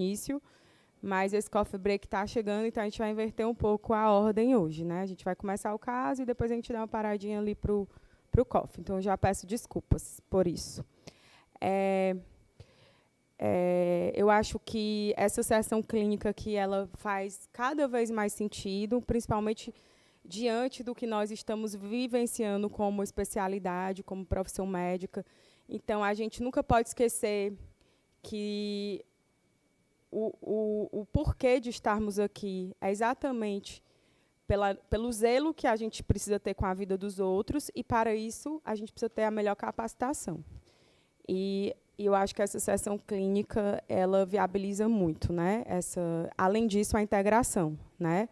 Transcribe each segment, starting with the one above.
início, mas esse coffee break está chegando, então a gente vai inverter um pouco a ordem hoje, né? A gente vai começar o caso e depois a gente dá uma paradinha ali para o coffee. Então, eu já peço desculpas por isso. Eu acho que essa sessão clínica aqui, ela faz cada vez mais sentido, principalmente diante do que nós estamos vivenciando como especialidade, como profissão médica. Então, a gente nunca pode esquecer que o porquê de estarmos aqui é exatamente pelo zelo que a gente precisa ter com a vida dos outros, e, para isso, a gente precisa ter a melhor capacitação. E eu acho que essa sessão clínica, ela viabiliza muito, né? Além disso, a integração, né?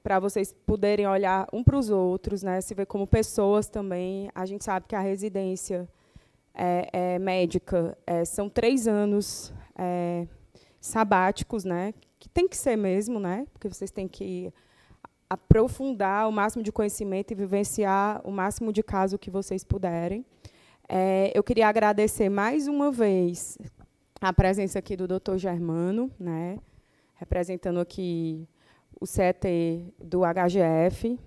Para vocês poderem olhar um para os outros, né? Se ver como pessoas também. A gente sabe que a residência médica são 3 anos sabáticos, né? Que tem que ser mesmo, né? Porque vocês têm que aprofundar o máximo de conhecimento e vivenciar o máximo de caso que vocês puderem. Eu queria agradecer mais uma vez a presença aqui do Dr. Germano, né, representando aqui o CET do HGF,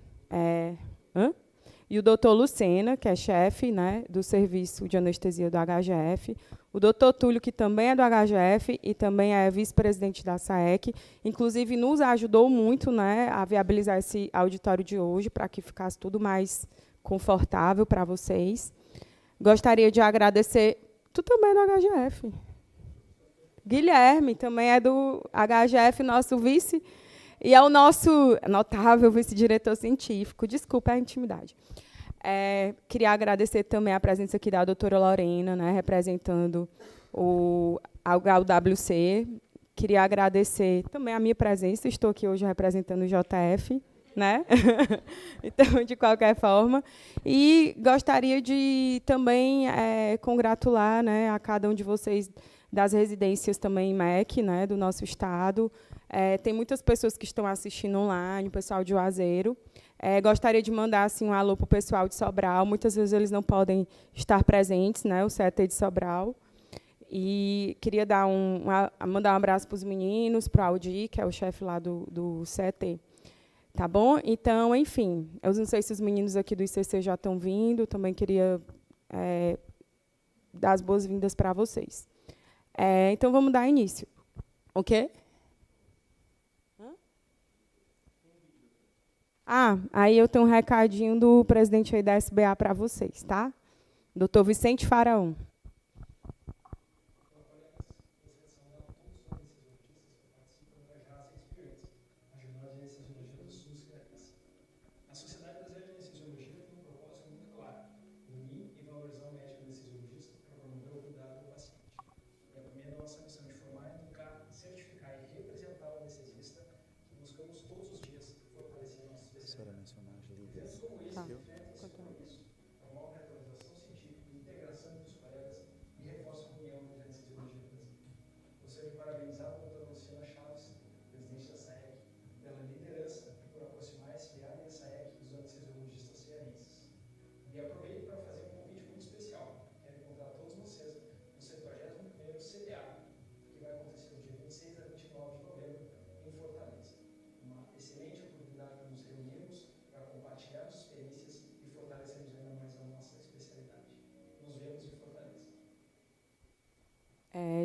e o Dr. Lucena, que é chefe, né, do serviço de anestesia do HGF, o Dr. Túlio, que também é do HGF e também é vice-presidente da SAEC, inclusive nos ajudou muito, né, a viabilizar esse auditório de hoje, para que ficasse tudo mais confortável para vocês. Gostaria de agradecer... Tu também é do HGF. Guilherme também é do HGF, nosso vice, e é o nosso notável vice-diretor científico. Desculpa a intimidade. Queria agradecer também a presença aqui da doutora Lorena, né, representando a UWC. Queria agradecer também a minha presença. Estou aqui hoje representando o JF. Né? Então, de qualquer forma. E gostaria de também congratular, né, a cada um de vocês das residências também MEC, né, do nosso estado. Tem muitas pessoas que estão assistindo online, o pessoal de Juazeiro. Gostaria de mandar assim, um alô para o pessoal de Sobral. Muitas vezes eles não podem estar presentes, né, o CET de Sobral. E queria mandar um abraço para os meninos, para o Aldi, que é o chefe lá do CET. Tá bom? Então, enfim, eu não sei se os meninos aqui do ICC já estão vindo, também queria dar as boas-vindas para vocês. Então, vamos dar início. O quê? Aí eu tenho um recadinho do presidente aí da SBA para vocês, tá? Dr. Vicente Faraão.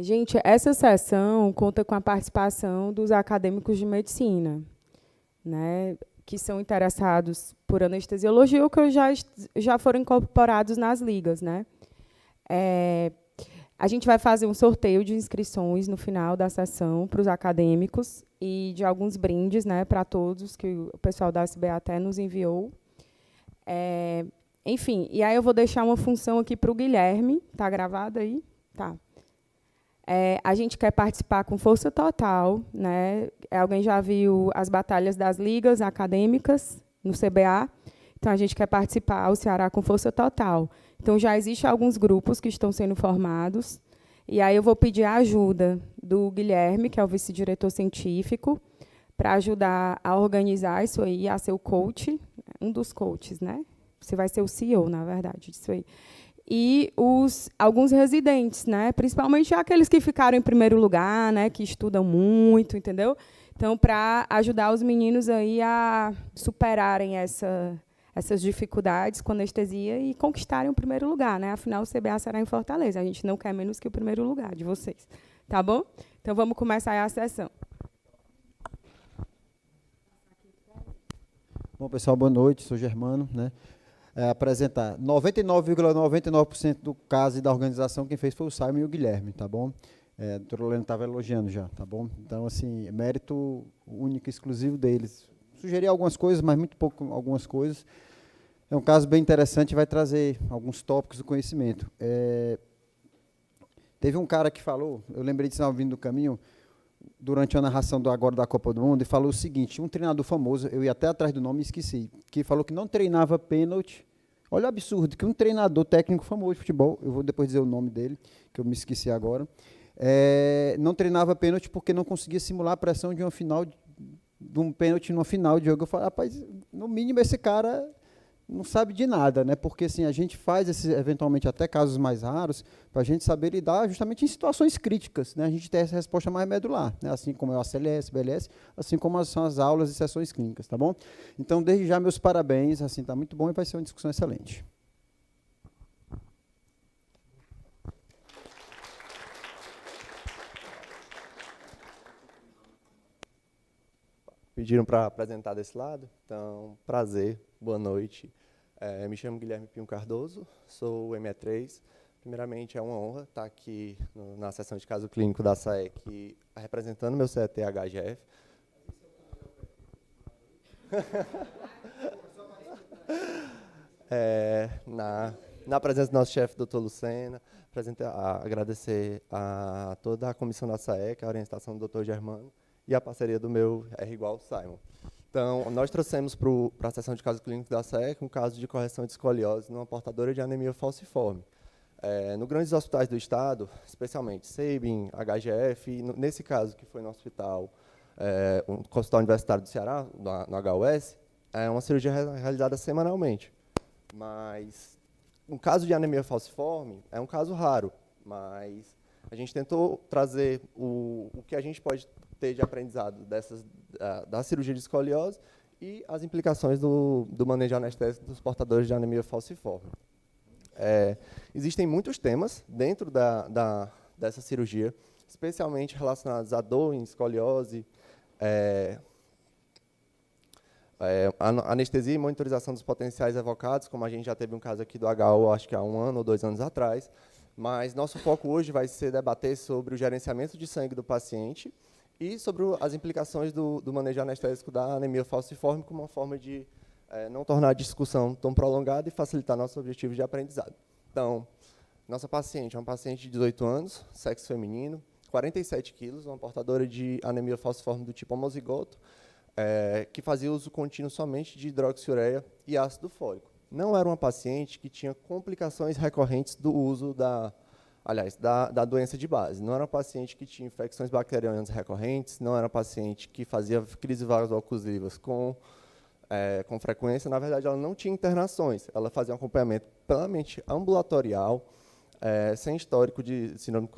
Gente, essa sessão conta com a participação dos acadêmicos de medicina, né, que são interessados por anestesiologia ou que já foram incorporados nas ligas, né. A gente vai fazer um sorteio de inscrições no final da sessão para os acadêmicos e de alguns brindes, né, para todos, que o pessoal da SBA até nos enviou. Enfim, e aí eu vou deixar uma função aqui para o Guilherme. Está gravado aí? Tá. A gente quer participar com força total, né? Alguém já viu as batalhas das ligas acadêmicas no CBA? Então, a gente quer participar, o Ceará, com força total. Então, já existem alguns grupos que estão sendo formados, e aí eu vou pedir a ajuda do Guilherme, que é o vice-diretor científico, para ajudar a organizar isso aí, a ser o coach, um dos coaches, né? Você vai ser o CEO, na verdade, disso aí. e alguns residentes, né? Principalmente aqueles que ficaram em primeiro lugar, né? Que estudam muito, entendeu? Então, para ajudar os meninos aí a superarem essas dificuldades com anestesia e conquistarem o primeiro lugar, né? Afinal, o CBA será em Fortaleza. A gente não quer menos que o primeiro lugar de vocês, tá bom? Então, vamos começar aí a sessão. Bom, pessoal, boa noite. Sou Germano, né? Apresentar 99,99% do caso e da organização, quem fez foi o Simon e o Guilherme, tá bom? A doutora Lorena estava elogiando já, tá bom? Então, assim, é mérito único, exclusivo deles. Sugeri algumas coisas, mas muito pouco algumas coisas. É um caso bem interessante, vai trazer alguns tópicos do conhecimento. Teve um cara que falou, eu lembrei de estar vindo do caminho, durante a narração agora da Copa do Mundo, e falou o seguinte, um treinador famoso, eu ia até atrás do nome e esqueci, que falou que não treinava pênalti. Olha o absurdo, que um treinador técnico famoso de futebol, eu vou depois dizer o nome dele, que eu me esqueci agora, não treinava pênalti porque não conseguia simular a pressão de uma final, de um pênalti numa final de jogo. Eu falei, rapaz, no mínimo esse cara não sabe de nada, né? Porque assim, a gente faz esses, eventualmente até casos mais raros, para a gente saber lidar justamente em situações críticas, né? A gente tem essa resposta mais medular, né? Assim como é o ACLS, BLS, assim como são as aulas e sessões clínicas, tá bom? Então, desde já, meus parabéns, assim, tá muito bom e vai ser uma discussão excelente. Pediram para apresentar desse lado, então, prazer, boa noite. Me chamo Guilherme Pinho Cardoso, sou o ME3. Primeiramente, é uma honra estar aqui na sessão de caso clínico da SAEC, representando meu CET-HGF. Na presença do nosso chefe, doutor Lucena, agradecer a toda a comissão da SAEC, a orientação do doutor Germano, e a parceria do meu R igual Simon. Então, nós trouxemos para a sessão de caso clínico da SAEC um caso de correção de escoliose numa portadora de anemia falciforme. No grandes hospitais do estado, especialmente Sabin, HGF, e nesse caso que foi no hospital, um hospital universitário do Ceará, no HUS, é uma cirurgia realizada semanalmente. Mas um caso de anemia falciforme é um caso raro, mas a gente tentou trazer o que a gente pode ter de aprendizado da cirurgia de escoliose e as implicações do manejo anestésico dos portadores de anemia falciforme. Existem muitos temas dentro dessa cirurgia, especialmente relacionados à dor em escoliose, anestesia e monitorização dos potenciais evocados, como a gente já teve um caso aqui do HO, acho que há 1 ano ou 2 anos atrás, mas nosso foco hoje vai ser debater sobre o gerenciamento de sangue do paciente e sobre as implicações do manejo anestésico da anemia falciforme como uma forma de não tornar a discussão tão prolongada e facilitar nossos objetivos de aprendizado. Então, nossa paciente é uma paciente de 18 anos, sexo feminino, 47 quilos, uma portadora de anemia falciforme do tipo homozigoto, que fazia uso contínuo somente de hidroxiureia e ácido fólico. Não era uma paciente que tinha complicações recorrentes do uso da doença de base. Não era uma paciente que tinha infecções bacterianas recorrentes, não era uma paciente que fazia crises vaso-oclusivas com frequência. Na verdade, ela não tinha internações, ela fazia um acompanhamento plenamente ambulatorial, sem histórico de síndrome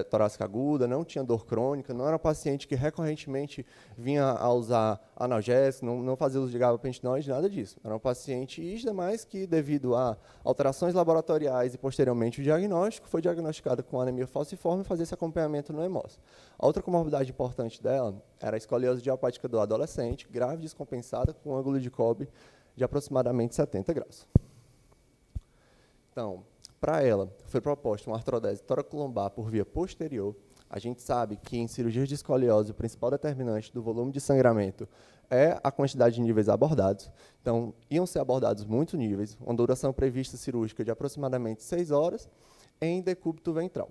torácica aguda, não tinha dor crônica, não era uma paciente que recorrentemente vinha a usar analgésico, não fazia uso de gabapentinoide, nada disso. Era uma paciente rígida, mas que, devido a alterações laboratoriais e, posteriormente, o diagnóstico, foi diagnosticada com anemia falciforme e fazia esse acompanhamento no EMOS. A outra comorbidade importante dela era a escoliose idiopática do adolescente, grave descompensada, com ângulo de Kolbe de aproximadamente 70 graus. Então, para ela, foi proposta uma artrodese toracolombar por via posterior. A gente sabe que em cirurgias de escoliose, o principal determinante do volume de sangramento é a quantidade de níveis abordados. Então, iam ser abordados muitos níveis, uma duração prevista cirúrgica de aproximadamente 6 horas, em decúbito ventral.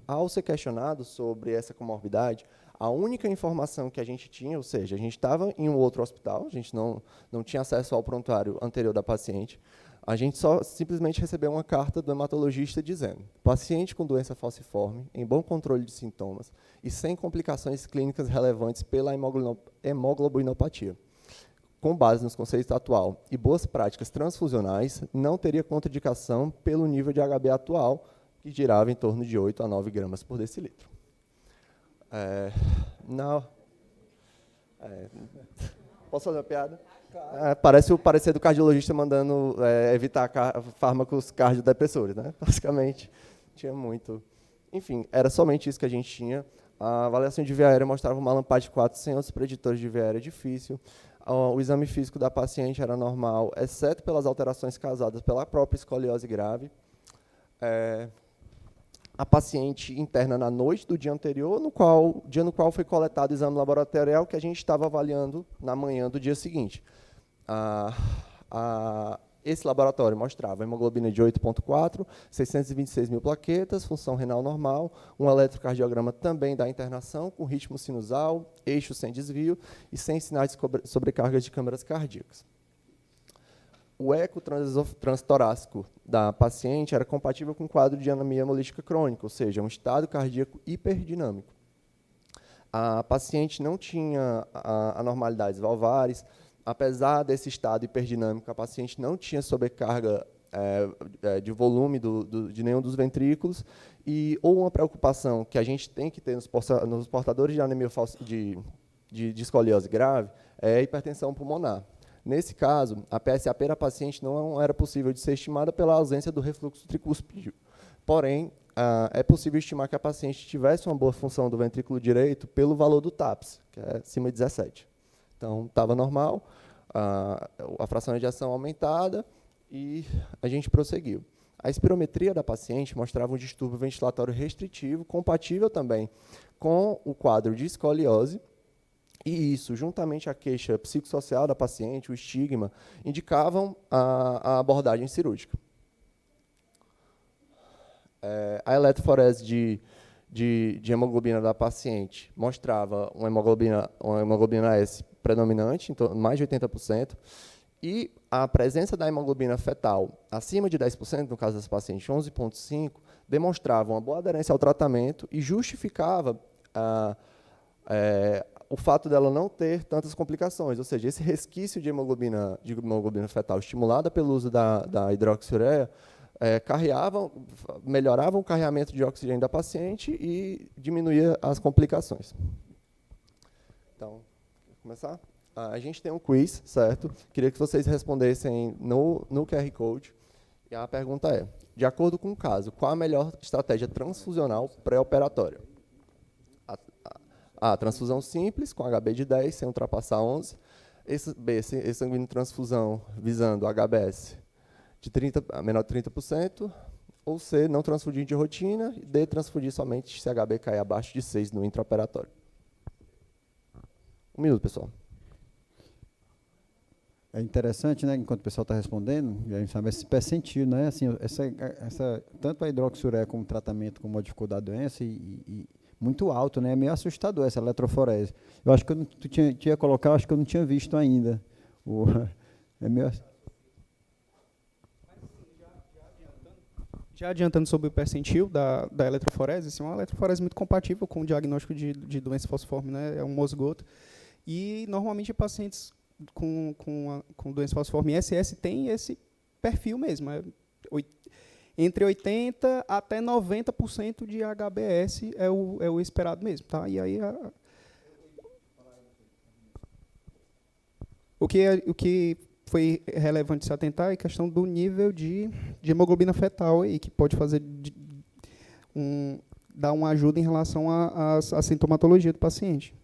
Ao ser questionado sobre essa comorbidade, a única informação que a gente tinha, ou seja, a gente estava em um outro hospital, a gente não tinha acesso ao prontuário anterior da paciente, a gente só simplesmente recebeu uma carta do hematologista dizendo: paciente com doença falciforme, em bom controle de sintomas e sem complicações clínicas relevantes pela hemoglobinopatia. com base nos conceitos atual e boas práticas transfusionais, não teria contraindicação pelo nível de HB atual, que girava em torno de 8 a 9 gramas por decilitro. Posso fazer uma piada? Parece o parecer do cardiologista mandando evitar fármacos cardiodepressores, né? Basicamente, tinha muito. Enfim, era somente isso que a gente tinha. A avaliação de via aérea mostrava uma LAMPAD 4 sem outros preditores de via aérea difícil. O exame físico da paciente era normal, exceto pelas alterações causadas pela própria escoliose grave. A paciente interna na noite do dia anterior, dia no qual foi coletado o exame laboratorial que a gente estava avaliando na manhã do dia seguinte. Esse laboratório mostrava hemoglobina de 8,4, 626 mil plaquetas, função renal normal, um eletrocardiograma também da internação, com ritmo sinusal, eixo sem desvio e sem sinais de sobrecarga de câmaras cardíacas. O eco transtorácico da paciente era compatível com o quadro de anemia hemolítica crônica, ou seja, um estado cardíaco hiperdinâmico. A paciente não tinha anormalidades valvares. Apesar desse estado hiperdinâmico, a paciente não tinha sobrecarga de volume de nenhum dos ventrículos, ou uma preocupação que a gente tem que ter nos portadores de anemia de escoliose grave é a hipertensão pulmonar. Nesse caso, a PSAP da paciente não era possível de ser estimada pela ausência do refluxo tricúspide. Porém, é possível estimar que a paciente tivesse uma boa função do ventrículo direito pelo valor do TAPS, que é acima de 17. Então, estava normal, a fração de ejeção aumentada e a gente prosseguiu. A espirometria da paciente mostrava um distúrbio ventilatório restritivo, compatível também com o quadro de escoliose, e isso, juntamente à queixa psicossocial da paciente, o estigma, indicavam a abordagem cirúrgica. A eletroforese de hemoglobina da paciente mostrava uma hemoglobina S predominante, então mais de 80%, e a presença da hemoglobina fetal acima de 10%, no caso das pacientes 11,5%, demonstrava uma boa aderência ao tratamento e justificava o fato dela não ter tantas complicações, ou seja, esse resquício de hemoglobina fetal estimulada pelo uso da hidroxiureia melhorava o carreamento de oxigênio da paciente e diminuía as complicações. Então, vou começar? A gente tem um quiz, certo? Queria que vocês respondessem no QR Code. E a pergunta é, de acordo com o caso, qual a melhor estratégia transfusional pré-operatória? A transfusão simples, com HB de 10, sem ultrapassar 11. B, sanguíneo transfusão visando HBS de menor de 30%. Ou C, não transfundir de rotina. E D, transfundir somente se HB cair abaixo de 6 no intraoperatório. 1 minuto, pessoal. É interessante, né, enquanto o pessoal está respondendo, a gente sabe esse percentil, né, assim, tanto a hidroxiureia como tratamento como modificou da doença e muito alto, né, é meio assustador essa eletroforese. Eu acho que tu tinha colocar, eu acho que eu não tinha visto ainda. É meio... Já adiantando sobre o percentil da eletroforese, assim, é uma eletroforese muito compatível com o diagnóstico de doença falciforme, né, é um mosgoto. E, normalmente, pacientes com doença falciforme SS tem esse perfil mesmo, entre 80% até 90% de HBS é o esperado mesmo. Tá? E aí, o que foi relevante se atentar é a questão do nível de hemoglobina fetal, aí, que pode fazer dar uma ajuda em relação à sintomatologia do paciente.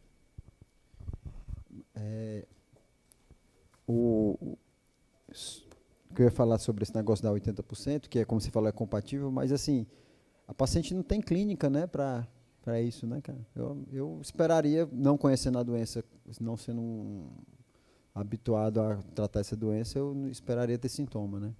Que eu ia falar sobre esse negócio da 80%, que é, como você falou, é compatível, mas assim, a paciente não tem clínica, né, para isso, né, cara? Eu esperaria, não conhecendo a doença, não sendo habituado a tratar essa doença, eu esperaria ter sintoma, né?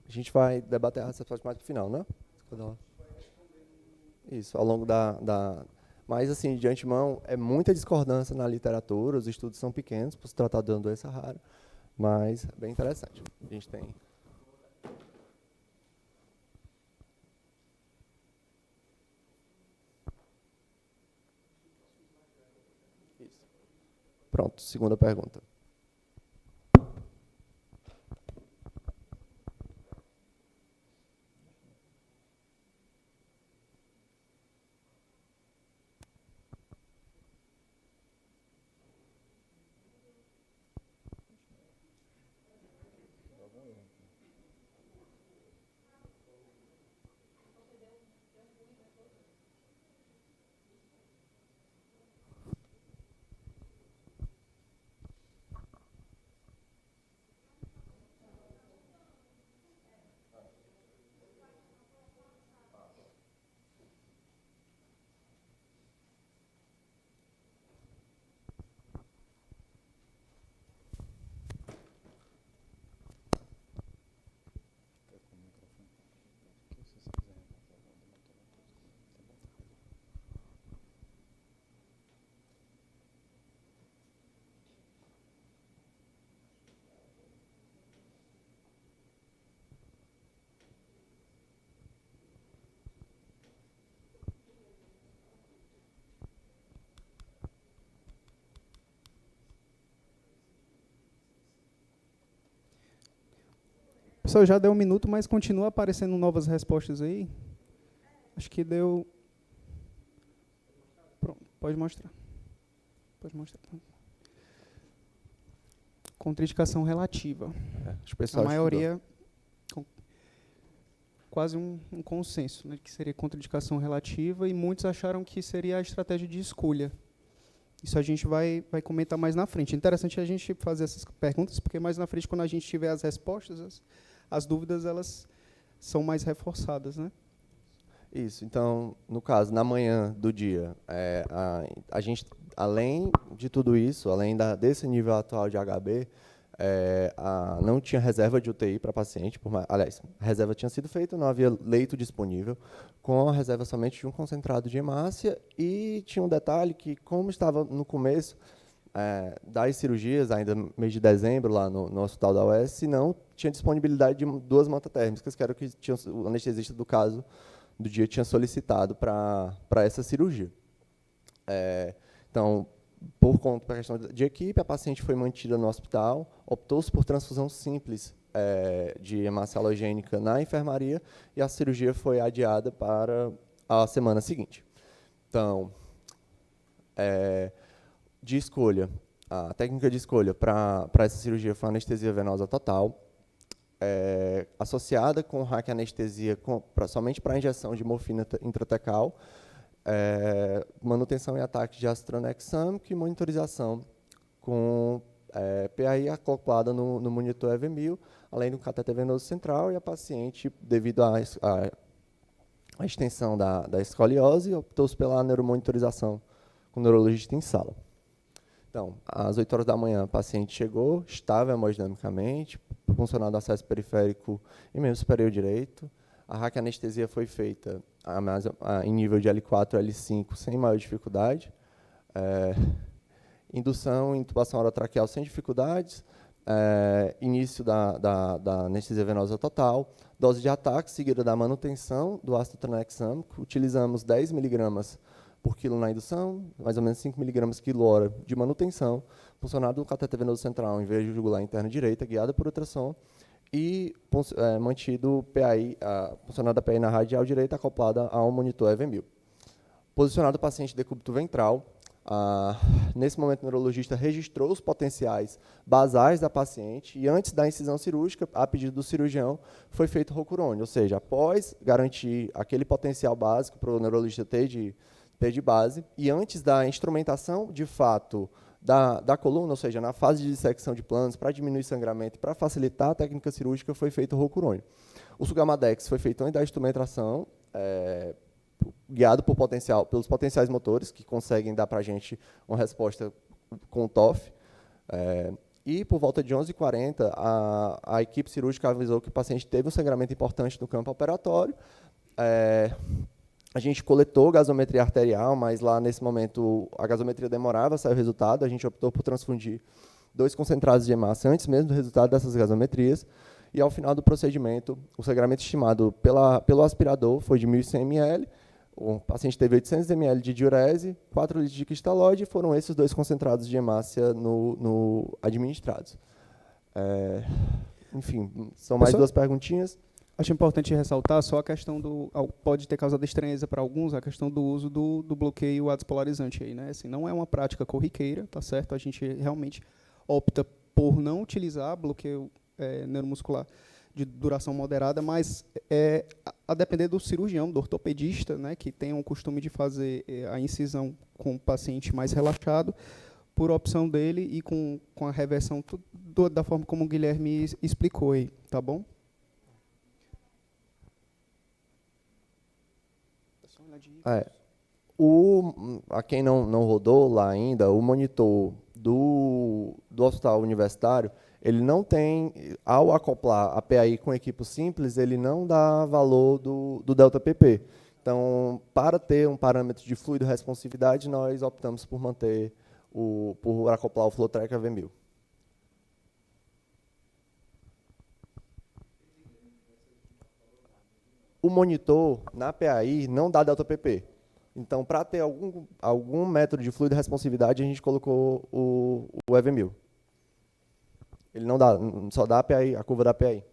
A gente vai debater essa parte mais para o final, né? Isso, ao longo Mas, assim, de antemão, é muita discordância na literatura, os estudos são pequenos, por se tratar de uma doença rara, mas é bem interessante. A gente tem... Isso. Pronto, segunda pergunta. Pessoal, já deu 1 minuto, mas continua aparecendo novas respostas aí. Acho que deu... Pronto, pode mostrar. Pode mostrar. Contraindicação relativa. A maioria, quase um consenso, né, que seria contraindicação relativa, e muitos acharam que seria a estratégia de escolha. Isso a gente vai comentar mais na frente. É interessante a gente fazer essas perguntas, porque mais na frente, quando a gente tiver as respostas, as dúvidas elas são mais reforçadas, né? Isso. Então, no caso, na manhã do dia, a gente, além de tudo isso, além desse nível atual de HB, não tinha reserva de UTI para paciente. Aliás, a reserva tinha sido feita, não havia leito disponível, com a reserva somente de um concentrado de hemácia, e tinha um detalhe que, como estava no começo das cirurgias, ainda no mês de dezembro, lá no hospital da UES, não tinha disponibilidade de 2 mantas térmicas, que era o que o anestesista do caso do dia tinha solicitado para essa cirurgia. Então, por conta da questão de equipe, a paciente foi mantida no hospital, optou-se por transfusão simples de hemácia halogênica na enfermaria, e a cirurgia foi adiada para a semana seguinte. Então, de escolha, a técnica de escolha para essa cirurgia foi anestesia venosa total, associada com raquianestesia somente para injeção de morfina intratecal, manutenção e ataque de ácido tranexâmico e monitorização com PAI acoplada no monitor EV1000, além do cateter venoso central, e a paciente, devido à extensão da escoliose, optou-se pela neuromonitorização com o neurologista em sala. Então, às 8 horas da manhã, a paciente chegou, estável hemodinamicamente, funcionando do acesso periférico e membro superior direito. A raquianestesia foi feita em nível de L4 e L5 sem maior dificuldade. Indução e intubação orotraqueal sem dificuldades. Início da anestesia venosa total. Dose de ataque seguida da manutenção do ácido tranexâmico. Utilizamos 10 mg por quilo na indução, mais ou menos 5 mg quilo-hora de manutenção, funcionado do cateter venoso central em veia jugular interna direita, guiada por ultrassom, e mantido PAI, funcionado a PAI na radial direita, acoplada a um monitor EV1000. Posicionado o paciente de decúbito ventral. Nesse momento, o neurologista registrou os potenciais basais da paciente, e antes da incisão cirúrgica, a pedido do cirurgião, foi feito rocurônio, ou seja, após garantir aquele potencial básico para o neurologista ter de base, e antes da instrumentação, de fato, da coluna, ou seja, na fase de dissecção de planos, para diminuir sangramento e para facilitar a técnica cirúrgica, foi feito o rocurônio. O Sugamadex foi feito antes da instrumentação, guiado pelos potenciais motores, que conseguem dar para a gente uma resposta com o TOF. E, por volta de 11h40, a equipe cirúrgica avisou que o paciente teve um sangramento importante no campo operatório. A gente coletou gasometria arterial, mas lá, nesse momento, a gasometria demorava a sair o resultado. A gente optou por transfundir 2 concentrados de hemácia antes mesmo do resultado dessas gasometrias. E, ao final do procedimento, o sangramento estimado pelo aspirador foi de 1.100 ml. O paciente teve 800 ml de diurese, 4 litros de cristalóide, e foram esses 2 concentrados de hemácia administrados. Enfim, são mais 2 perguntinhas. Acho importante ressaltar só a questão pode ter causado estranheza para alguns, a questão do uso do bloqueio adespolarizante aí, né? Assim, não é uma prática corriqueira, tá certo? A gente realmente opta por não utilizar bloqueio neuromuscular de duração moderada, mas a depender do cirurgião, do ortopedista, né, que tem o costume de fazer a incisão com o paciente mais relaxado, por opção dele e com a reversão da forma como o Guilherme explicou aí, tá bom? A quem não rodou lá ainda, o monitor do hospital universitário, ele não tem, ao acoplar a PAI com equipo simples, ele não dá valor do delta PP. Então, para ter um parâmetro de fluido responsividade, nós optamos por manter por acoplar o FlowTrack AV1000. O monitor, na PAI, não dá delta PP. Então, para ter algum método de fluido responsividade, a gente colocou o AV1000. Ele não dá, só dá a PAI, a curva da PAI.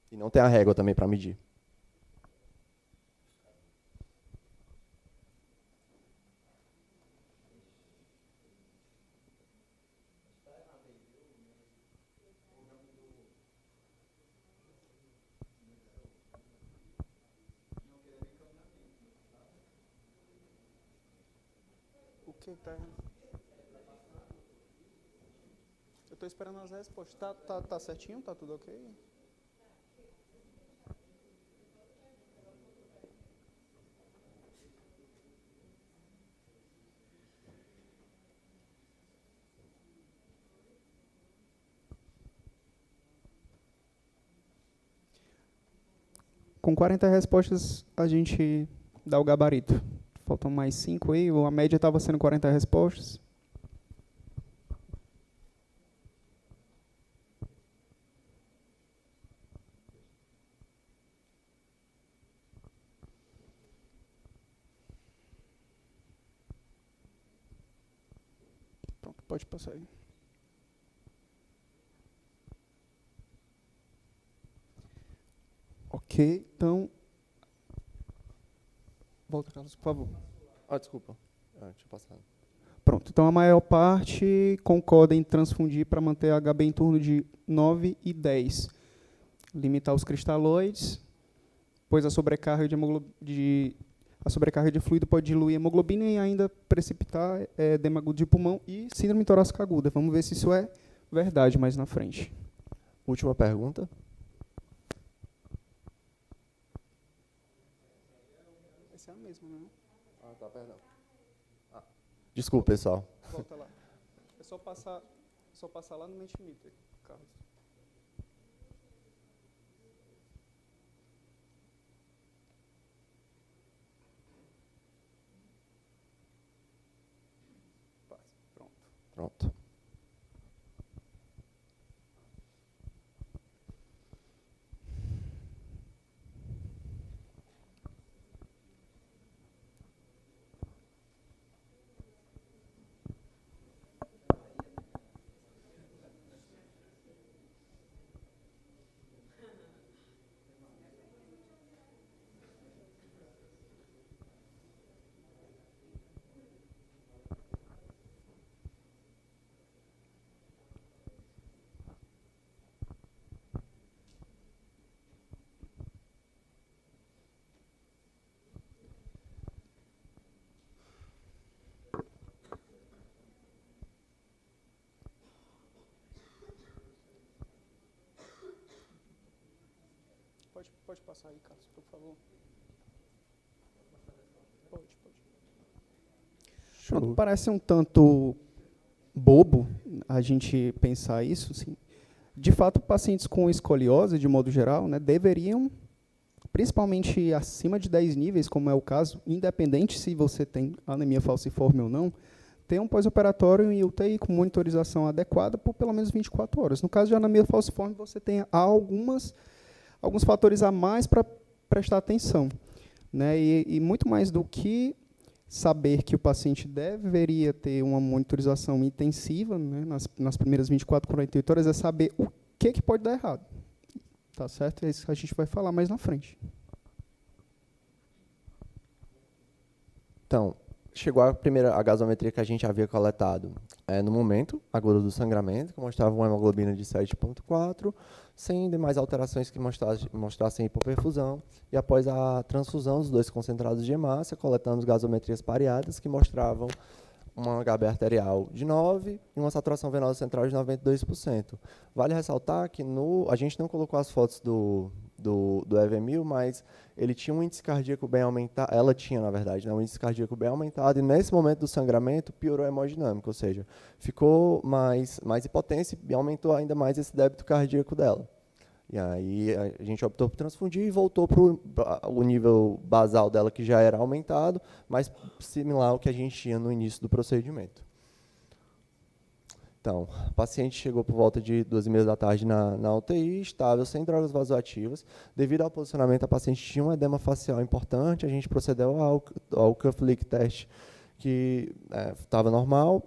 E não tem a régua também para medir. Eu estou esperando as respostas. Tá certinho? Tá tudo ok? Com 40 respostas, a gente dá o gabarito. Faltam mais 5 aí. A média estava sendo 40 respostas. Pronto, pode passar aí. Ok, então... Volta, Carlos, por favor. Desculpa. Deixa eu passar. Pronto, então a maior parte concorda em transfundir para manter a HB em torno de 9 e 10. Limitar os cristalóides, pois a sobrecarga de fluido pode diluir a hemoglobina e ainda precipitar edema agudo de pulmão e síndrome torácica aguda. Vamos ver se isso é verdade mais na frente. Última pergunta. Essa é a mesma, né? Perdão. Desculpa, pessoal. Volta lá. É só passar lá no Mentimeter, Carlos. Pronto. Pode passar aí, Carlos, por favor. Pode. Pronto, parece um tanto bobo a gente pensar isso, sim. De fato, pacientes com escoliose, de modo geral, né, deveriam principalmente acima de 10 níveis, como é o caso, independente se você tem anemia falciforme ou não, ter um pós-operatório em UTI com monitorização adequada por pelo menos 24 horas. No caso de anemia falciforme, você tem alguns fatores a mais para prestar atenção, né? E muito mais do que saber que o paciente deveria ter uma monitorização intensiva, né, nas primeiras 24, 48 horas, é saber o que pode dar errado. Tá certo? É isso que a gente vai falar mais na frente. Então, chegou a primeira gasometria que a gente havia coletado no momento agudo do sangramento, que mostrava uma hemoglobina de 7,4, sem demais alterações que mostrassem hipoperfusão. E após a transfusão dos 2 concentrados de hemácia, coletamos gasometrias pareadas que mostravam uma HB arterial de 9 e uma saturação venosa central de 92%. Vale ressaltar que a gente não colocou as fotos do EV1000, mas ele tinha um índice cardíaco bem aumentado, ela tinha, na verdade, né, um índice cardíaco bem aumentado, e nesse momento do sangramento piorou a hemodinâmica, ou seja, ficou mais hipotência e aumentou ainda mais esse débito cardíaco dela. E aí a gente optou por transfundir e voltou para o nível basal dela, que já era aumentado, mas similar ao que a gente tinha no início do procedimento. Então, o paciente chegou por volta de 2h30 da tarde na UTI, estável, sem drogas vasoativas. Devido ao posicionamento, a paciente tinha um edema facial importante, a gente procedeu ao cuff leak test, que estava normal.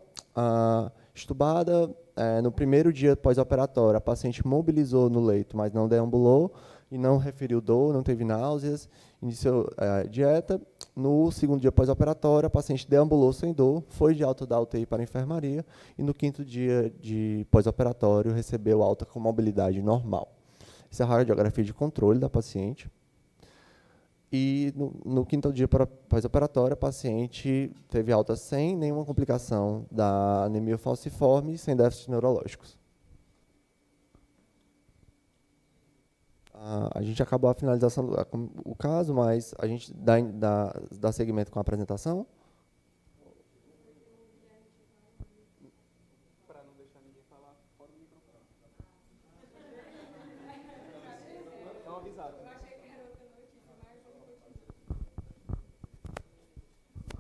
Estubada, no primeiro dia pós-operatório, a paciente mobilizou no leito, mas não deambulou e não referiu dor, não teve náuseas, iniciou dieta. No segundo dia pós-operatório, a paciente deambulou sem dor, foi de alta da UTI para a enfermaria e no 5º dia de pós-operatório recebeu alta com mobilidade normal. Essa é a radiografia de controle da paciente. E no 5º dia pós-operatório, a paciente teve alta sem nenhuma complicação da anemia falciforme e sem déficits neurológicos. A gente acabou a finalização do caso, mas a gente dá seguimento com a apresentação. Para não deixar ninguém falar fora do microfone. Não avisado.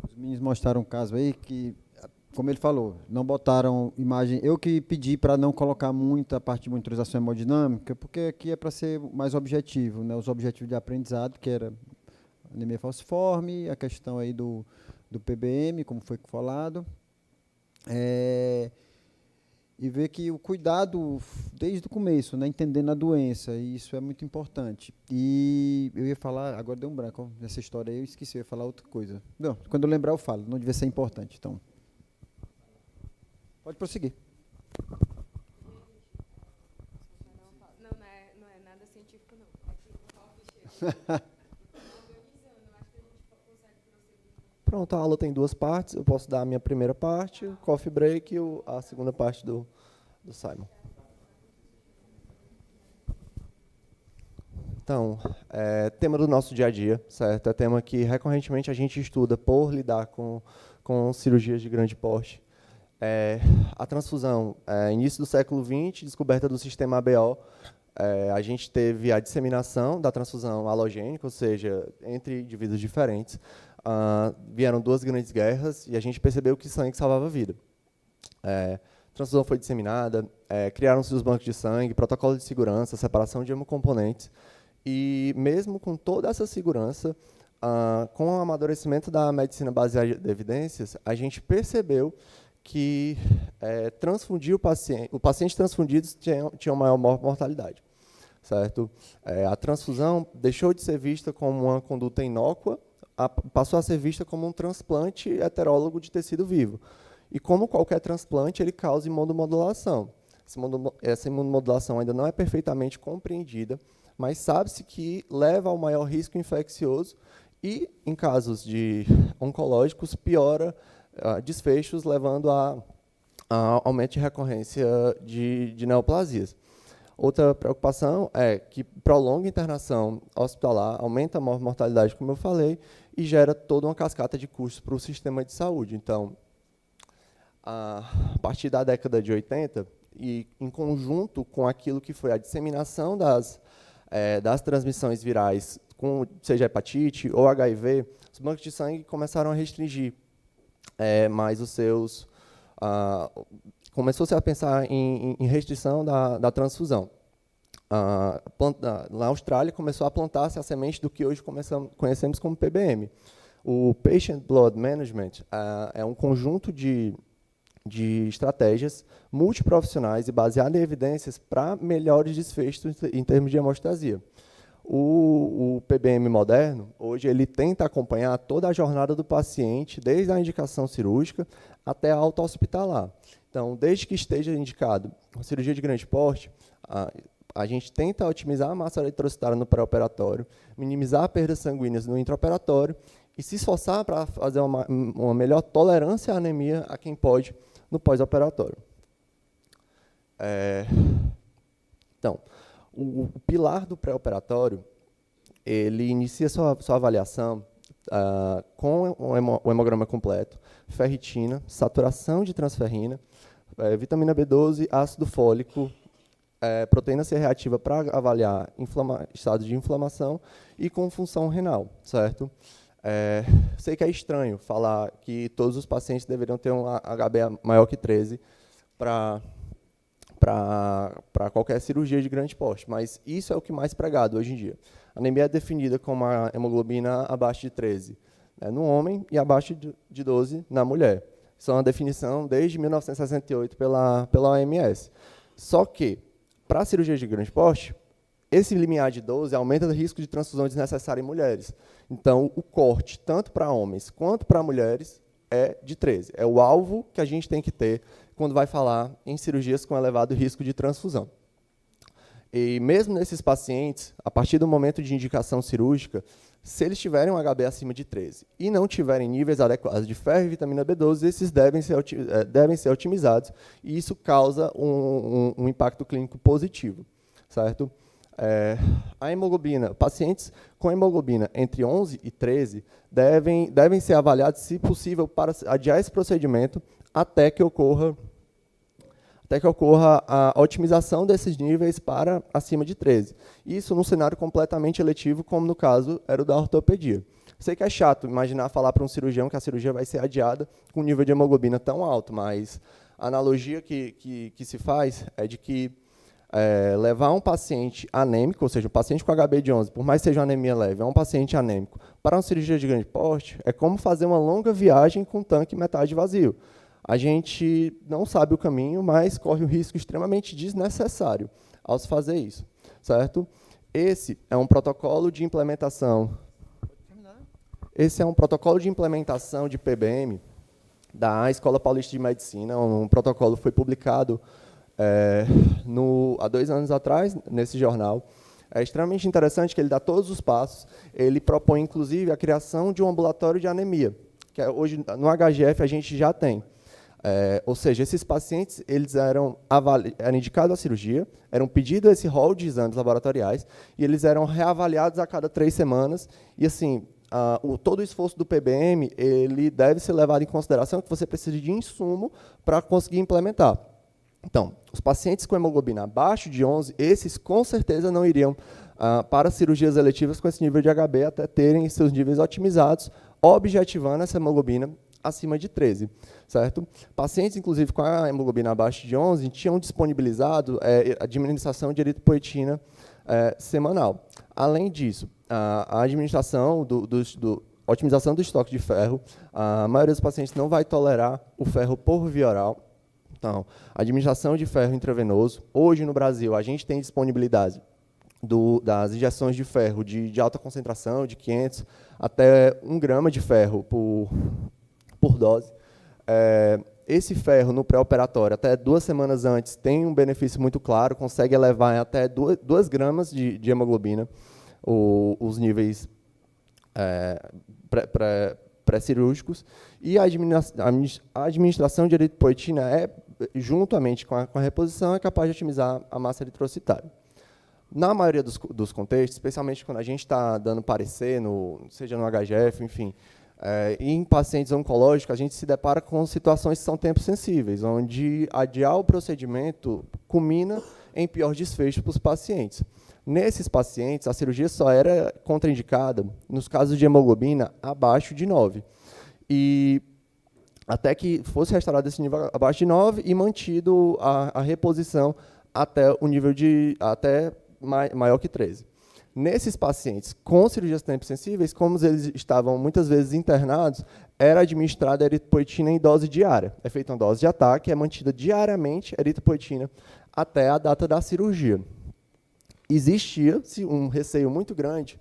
Os meninos mostraram um caso aí que, como ele falou, não botaram imagem. Eu que pedi para não colocar muita parte de monitorização hemodinâmica, porque aqui é para ser mais objetivo, né? Os objetivos de aprendizado, que era anemia falciforme, a questão aí do PBM, como foi falado, e ver que o cuidado desde o começo, né? Entendendo a doença, e isso é muito importante. E eu ia falar, agora deu um branco nessa história aí, eu esqueci, eu ia falar outra coisa. Não, quando eu lembrar eu falo, não devia ser importante, então. Pode prosseguir. Não é nada científico, não. Pronto, a aula tem 2 partes. Eu posso dar a minha primeira parte, o coffee break, e a segunda parte do Simon. Então, tema do nosso dia a dia, certo? É tema que recorrentemente a gente estuda por lidar com cirurgias de grande porte. A transfusão, início do século XX, descoberta do sistema ABO, a gente teve a disseminação da transfusão halogênica, ou seja, entre indivíduos diferentes. Vieram 2 grandes guerras e a gente percebeu que sangue salvava a vida. A transfusão foi disseminada, criaram-se os bancos de sangue, protocolo de segurança, separação de hemocomponentes, e mesmo com toda essa segurança, com o amadurecimento da medicina baseada em evidências, a gente percebeu que transfundir o paciente transfundido tinha maior mortalidade, certo? A transfusão deixou de ser vista como uma conduta inócua, passou a ser vista como um transplante heterólogo de tecido vivo. E como qualquer transplante, ele causa imunomodulação. Essa imunomodulação ainda não é perfeitamente compreendida, mas sabe-se que leva ao maior risco infeccioso e, em casos oncológicos, piora desfechos, levando a aumento de recorrência de neoplasias. Outra preocupação é que prolonga a internação hospitalar, aumenta a mortalidade, como eu falei, e gera toda uma cascata de custos para o sistema de saúde. Então, a partir da década de 80, e em conjunto com aquilo que foi a disseminação das transmissões virais seja hepatite ou HIV, os bancos de sangue começaram a restringir mais os seus... começou-se a pensar em restrição da transfusão. Na Austrália, começou a plantar-se a semente do que hoje conhecemos como PBM. O Patient Blood Management é um conjunto de estratégias multiprofissionais e baseadas em evidências para melhores desfechos em termos de hemostasia. O PBM moderno, hoje, ele tenta acompanhar toda a jornada do paciente, desde a indicação cirúrgica até a alta hospitalar. Então, desde que esteja indicado uma cirurgia de grande porte, a gente tenta otimizar a massa eritrocitária no pré-operatório, minimizar perdas sanguíneas no intraoperatório e se esforçar para fazer uma melhor tolerância à anemia a quem pode no pós-operatório. Então, o pilar do pré-operatório, ele inicia sua avaliação com o hemograma completo, ferritina, saturação de transferrina, vitamina B12, ácido fólico, proteína C reativa para avaliar estado de inflamação e com função renal, certo? Sei que é estranho falar que todos os pacientes deveriam ter um HB maior que 13 para qualquer cirurgia de grande porte, mas isso é o que mais pregado hoje em dia. A anemia é definida como a hemoglobina abaixo de 13 no homem e abaixo de 12 na mulher. Isso é uma definição desde 1968 pela OMS. Só que, para a cirurgia de grande porte, esse limiar de 12 aumenta o risco de transfusão desnecessária em mulheres. Então, o corte, tanto para homens quanto para mulheres, é de 13. É o alvo que a gente tem que ter quando vai falar em cirurgias com elevado risco de transfusão. E mesmo nesses pacientes, a partir do momento de indicação cirúrgica, se eles tiverem um HB acima de 13 e não tiverem níveis adequados de ferro e vitamina B12, esses devem ser otimizados, e isso causa um impacto clínico positivo, certo? A hemoglobina, pacientes com hemoglobina entre 11 e 13 devem ser avaliados, se possível, para adiar esse procedimento até que ocorra a otimização desses níveis para acima de 13. Isso num cenário completamente eletivo, como no caso era o da ortopedia. Sei que é chato imaginar falar para um cirurgião que a cirurgia vai ser adiada com um nível de hemoglobina tão alto, mas a analogia que se faz é de que levar um paciente anêmico, ou seja, um paciente com HB de 11, por mais que seja uma anemia leve, é um paciente anêmico, para uma cirurgia de grande porte, é como fazer uma longa viagem com um tanque metade vazio. A gente não sabe o caminho, mas corre um risco extremamente desnecessário ao se fazer isso, certo? Esse é um protocolo de implementação. Esse é um protocolo de implementação de PBM da Escola Paulista de Medicina. Um protocolo foi publicado há 2 anos atrás nesse jornal. É extremamente interessante que ele dá todos os passos. Ele propõe, inclusive, a criação de um ambulatório de anemia, que hoje no HGF a gente já tem. Ou seja, esses pacientes eles eram indicados à cirurgia, eram pedido esse rol de exames laboratoriais e eles eram reavaliados a cada 3 semanas. E assim, todo o esforço do PBM ele deve ser levado em consideração que você precisa de insumo para conseguir implementar. Então, os pacientes com hemoglobina abaixo de 11, esses com certeza não iriam para cirurgias eletivas com esse nível de HB até terem seus níveis otimizados, objetivando essa hemoglobina acima de 13, certo? Pacientes, inclusive, com a hemoglobina abaixo de 11, tinham disponibilizado a administração de eritropoetina semanal. Além disso, a administração otimização do estoque de ferro, a maioria dos pacientes não vai tolerar o ferro por via oral. Então, a administração de ferro intravenoso, hoje no Brasil, a gente tem disponibilidade das injeções de ferro de alta concentração, de 500 até 1 grama de ferro por dose. Esse ferro no pré-operatório, até 2 semanas antes, tem um benefício muito claro, consegue elevar até 2 gramas de hemoglobina, os níveis pré-cirúrgicos, e a administração de eritropoetina, juntamente com a reposição, é capaz de otimizar a massa eritrocitária. Na maioria dos contextos, especialmente quando a gente está dando parecer, seja no HGF, enfim, em pacientes oncológicos, a gente se depara com situações que são tempos sensíveis, onde adiar o procedimento culmina em pior desfecho para os pacientes. Nesses pacientes, a cirurgia só era contraindicada nos casos de hemoglobina abaixo de 9. E até que fosse restaurado esse nível abaixo de 9 e mantido a reposição até o nível maior que 13. Nesses pacientes com cirurgias tempo-sensíveis, como eles estavam muitas vezes internados, era administrada eritropoetina em dose diária. É feita uma dose de ataque, é mantida diariamente eritropoetina até a data da cirurgia. Existia um receio muito grande,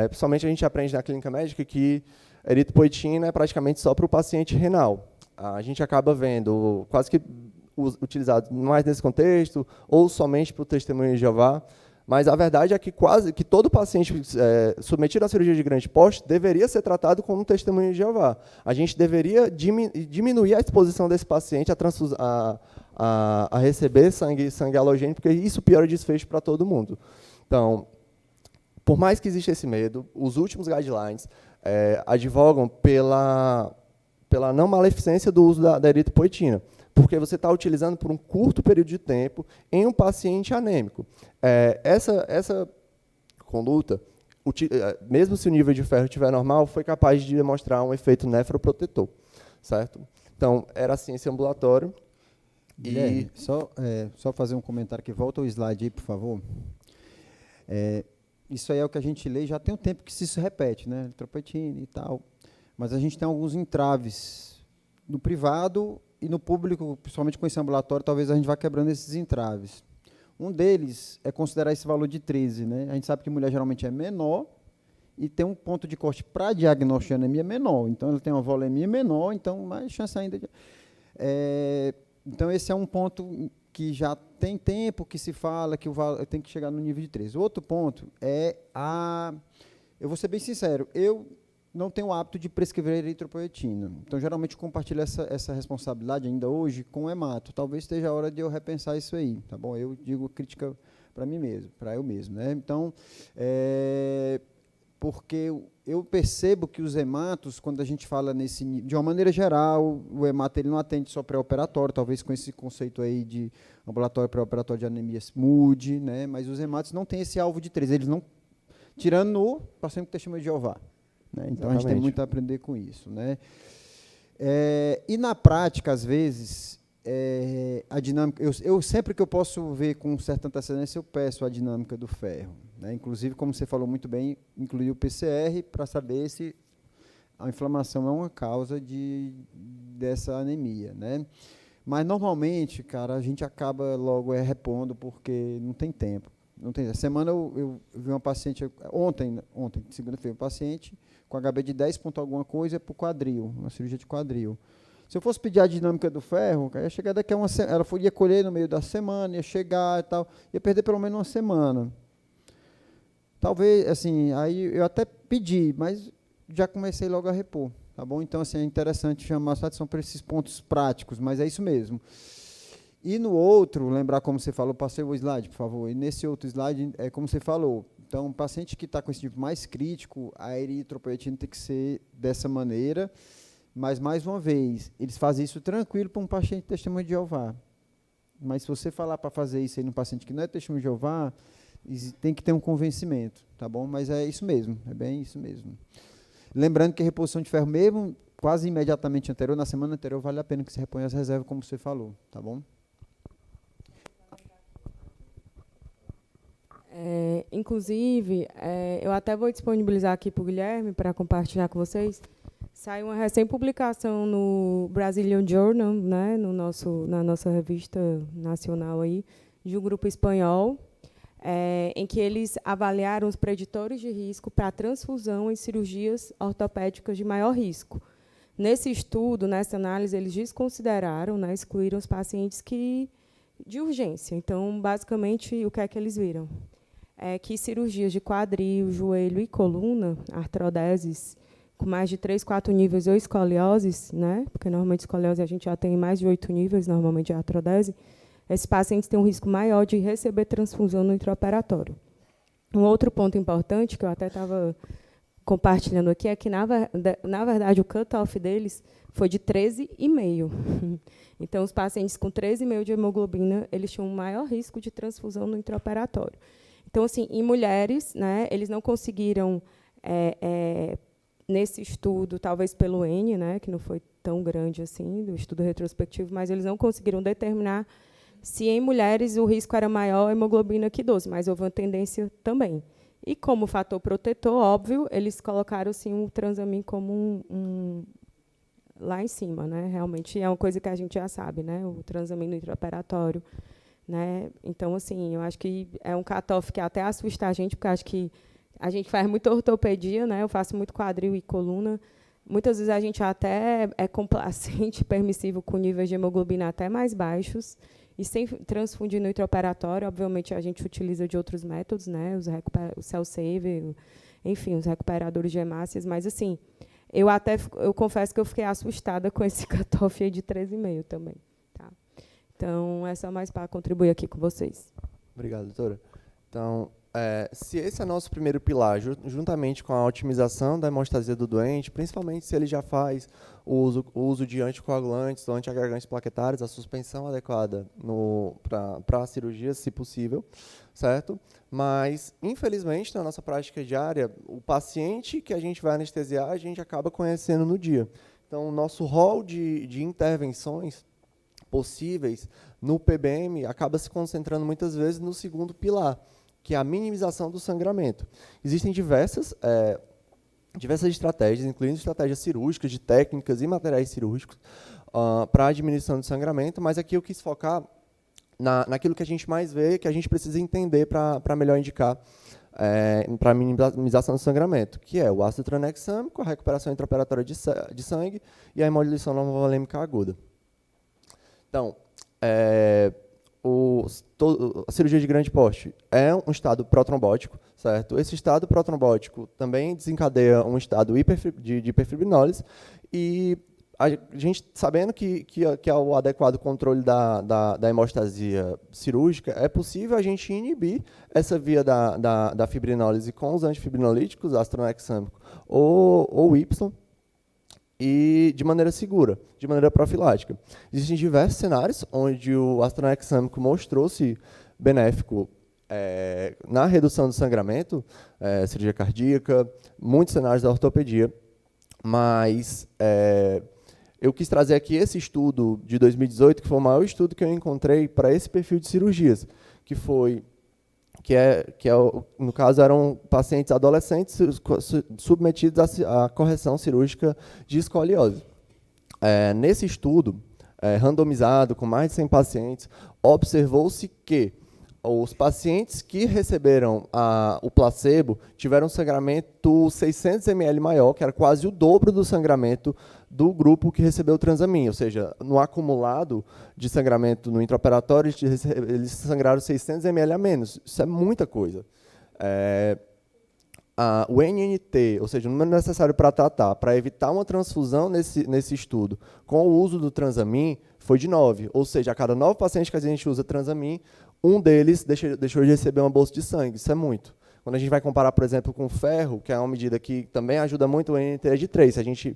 principalmente a gente aprende na clínica médica que eritropoetina é praticamente só para o paciente renal. A gente acaba vendo quase que utilizado mais nesse contexto, ou somente para o testemunho de Jeová, mas a verdade é que quase que todo paciente submetido à cirurgia de grande porte deveria ser tratado como um testemunho de Jeová. A gente deveria diminuir a exposição desse paciente a receber sangue halogênico, porque isso piora o desfecho para todo mundo. Então, por mais que exista esse medo, os últimos guidelines advogam pela não maleficência do uso da eritropoetina, porque você está utilizando por um curto período de tempo em um paciente anêmico. Essa conduta, mesmo se o nível de ferro estiver normal, foi capaz de demonstrar um efeito nefroprotetor, certo? Então, era assim esse ambulatório. Guilherme, só fazer um comentário aqui. Volta ao slide aí, por favor. Isso aí é o que a gente lê, já tem um tempo que isso se repete, né? Eritropoetina e tal. Mas a gente tem alguns entraves no privado e no público, principalmente com esse ambulatório, talvez a gente vá quebrando esses entraves. Um deles é considerar esse valor de 13. Né? A gente sabe que mulher geralmente é menor e tem um ponto de corte para diagnóstico de anemia menor. Então, ela tem uma volemia menor, então mais chance ainda de... Então, esse é um ponto que já tem tempo que se fala que o valor tem que chegar no nível de 13. O outro ponto é eu vou ser bem sincero, eu não tenho o hábito de prescrever eritropoetina. Então, geralmente, eu compartilho essa responsabilidade ainda hoje com o hemato. Talvez esteja a hora de eu repensar isso aí, tá bom? Eu digo crítica para mim mesmo, para eu mesmo, né? Então, porque eu percebo que os hematos, quando a gente fala de uma maneira geral, o hemato ele não atende só pré-operatório, talvez com esse conceito aí de ambulatório pré-operatório de anemias mude, né? Mas os hematos não têm esse alvo de 13, eles não, tirando no paciente com testemunho de Jeová. Né? Então, a gente tem muito a aprender com isso. Né? E, na prática, às vezes, a dinâmica... Eu sempre que eu posso ver com certa antecedência, eu peço a dinâmica do ferro. Né? Inclusive, como você falou muito bem, incluir o PCR para saber se a inflamação é uma causa dessa anemia. Né? Mas, normalmente, cara, a gente acaba logo repondo porque não tem tempo. Não tem. Essa semana eu vi uma paciente, ontem, segunda-feira, um paciente com HB de 10 ponto alguma coisa para o quadril, uma cirurgia de quadril. Se eu fosse pedir a dinâmica do ferro, ia chegar daqui a uma semana, ela ia colher no meio da semana, ia chegar e tal, ia perder pelo menos uma semana. Talvez, assim, aí eu até pedi, mas já comecei logo a repor, tá bom? Então, assim, é interessante chamar a atenção para esses pontos práticos, mas é isso mesmo. E no outro, lembrar como você falou, passei o slide, por favor, e nesse outro slide, é como você falou, então, um paciente que está com esse tipo mais crítico, a eritropoetina tem que ser dessa maneira, mas, mais uma vez, eles fazem isso tranquilo para um paciente testemunho de Jeová. Mas, se você falar para fazer isso aí num paciente que não é testemunho de Jeová, tem que ter um convencimento, tá bom? Mas é isso mesmo, é bem isso mesmo. Lembrando que a reposição de ferro, mesmo quase imediatamente anterior, na semana anterior, vale a pena que se reponha as reservas, como você falou, tá bom? Inclusive, eu até vou disponibilizar aqui para o Guilherme, para compartilhar com vocês. Saiu uma recém-publicação no Brazilian Journal, né, na nossa revista nacional, aí, de um grupo espanhol, em que eles avaliaram os preditores de risco para transfusão em cirurgias ortopédicas de maior risco. Nesse estudo, nessa análise, eles desconsideraram, né, excluíram os pacientes de urgência. Então, basicamente, o que é que eles viram? Que cirurgias de quadril, joelho e coluna, artrodeses, com mais de 3, 4 níveis ou escolioses, né? Porque normalmente escoliose a gente já tem mais de 8 níveis, normalmente de artrodese, esses pacientes têm um risco maior de receber transfusão no intraoperatório. Um outro ponto importante, que eu até estava compartilhando aqui, é que, na verdade, o cut-off deles foi de 13,5. Então, os pacientes com 13,5 de hemoglobina, eles tinham um maior risco de transfusão no intraoperatório. Então, assim, em mulheres, né, eles não conseguiram, nesse estudo, talvez pelo N, né, que não foi tão grande assim, do estudo retrospectivo, mas eles não conseguiram determinar se em mulheres o risco era maior a hemoglobina que 12, mas houve uma tendência também. E como fator protetor, óbvio, eles colocaram sim, o Transamin como lá em cima, né? Realmente é uma coisa que a gente já sabe, né? O Transamin no intraoperatório, né? Então, assim, eu acho que é um cutoff que até assusta a gente, porque acho que a gente faz muita ortopedia, né? Eu faço muito quadril e coluna. Muitas vezes a gente até é complacente, permissivo com níveis de hemoglobina até mais baixos. E sem transfundir no intraoperatório, obviamente, a gente utiliza de outros métodos, né? O cell saver, enfim, os recuperadores de hemácias. Mas, assim, eu confesso que eu fiquei assustada com esse cutoff aí de 13,5 também. Tá? Então, é só mais para contribuir aqui com vocês. Obrigado, doutora. Então, se esse é nosso primeiro pilar, juntamente com a otimização da hemostasia do doente, principalmente se ele já faz o uso de anticoagulantes ou antiagregantes plaquetários, a suspensão adequada para a cirurgia, se possível, certo? Mas, infelizmente, na nossa prática diária, o paciente que a gente vai anestesiar, a gente acaba conhecendo no dia. Então, o nosso rol de intervenções possíveis no PBM acaba se concentrando muitas vezes no segundo pilar, que é a minimização do sangramento. Existem diversas estratégias, incluindo estratégias cirúrgicas, de técnicas e materiais cirúrgicos, para a diminuição do sangramento, mas aqui eu quis focar naquilo que a gente mais vê, que a gente precisa entender para melhor indicar para a minimização do sangramento, que é o ácido tranexâmico, a recuperação intraoperatória de sangue e a hemodiluição normovolêmica aguda. Então, a cirurgia de grande porte é um estado protrombótico, certo? Esse estado protrombótico também desencadeia um estado de hiperfibrinólise e a gente, sabendo que é o adequado controle da hemostasia cirúrgica, é possível a gente inibir essa via da fibrinólise com os antifibrinolíticos, ácido tranexâmico ou Y, e de maneira segura, de maneira profilática. Existem diversos cenários onde o ácido tranexâmico mostrou-se benéfico na redução do sangramento, cirurgia cardíaca, muitos cenários da ortopedia, mas eu quis trazer aqui esse estudo de 2018, que foi o maior estudo que eu encontrei para esse perfil de cirurgias, no caso, eram pacientes adolescentes submetidos à correção cirúrgica de escoliose. Nesse estudo, randomizado, com mais de 100 pacientes, observou-se que os pacientes que receberam o placebo tiveram um sangramento 600 ml maior, que era quase o dobro do sangramento do grupo que recebeu o Transamin, ou seja, no acumulado de sangramento no intraoperatório, eles sangraram 600 ml a menos. Isso é muita coisa. O NNT, ou seja, o número necessário para tratar, para evitar uma transfusão nesse estudo, com o uso do Transamin, foi de 9. Ou seja, a cada 9 pacientes que a gente usa Transamin, um deles deixou de receber uma bolsa de sangue. Isso é muito. Quando a gente vai comparar, por exemplo, com o ferro, que é uma medida que também ajuda muito, o NNT é de 3. Se a gente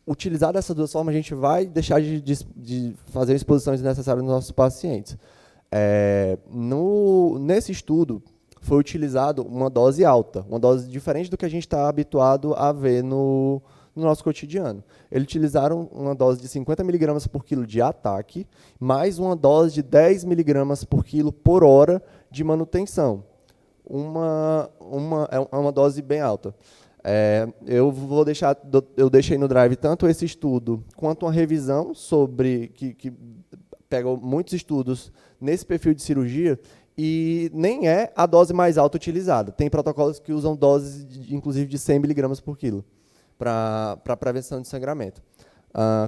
utilizar dessas duas formas, a gente vai deixar de fazer exposições necessárias nos nossos pacientes. Nesse estudo, foi utilizado uma dose alta, uma dose diferente do que a gente está habituado a ver no nosso cotidiano. Eles utilizaram uma dose de 50 mg por quilo de ataque, mais uma dose de 10 mg por quilo por hora de manutenção. É uma dose bem alta. Eu deixei no Drive tanto esse estudo quanto uma revisão sobre que pega muitos estudos nesse perfil de cirurgia, e nem é a dose mais alta utilizada. Tem protocolos que usam doses, inclusive, de 100 mg por quilo para prevenção de sangramento.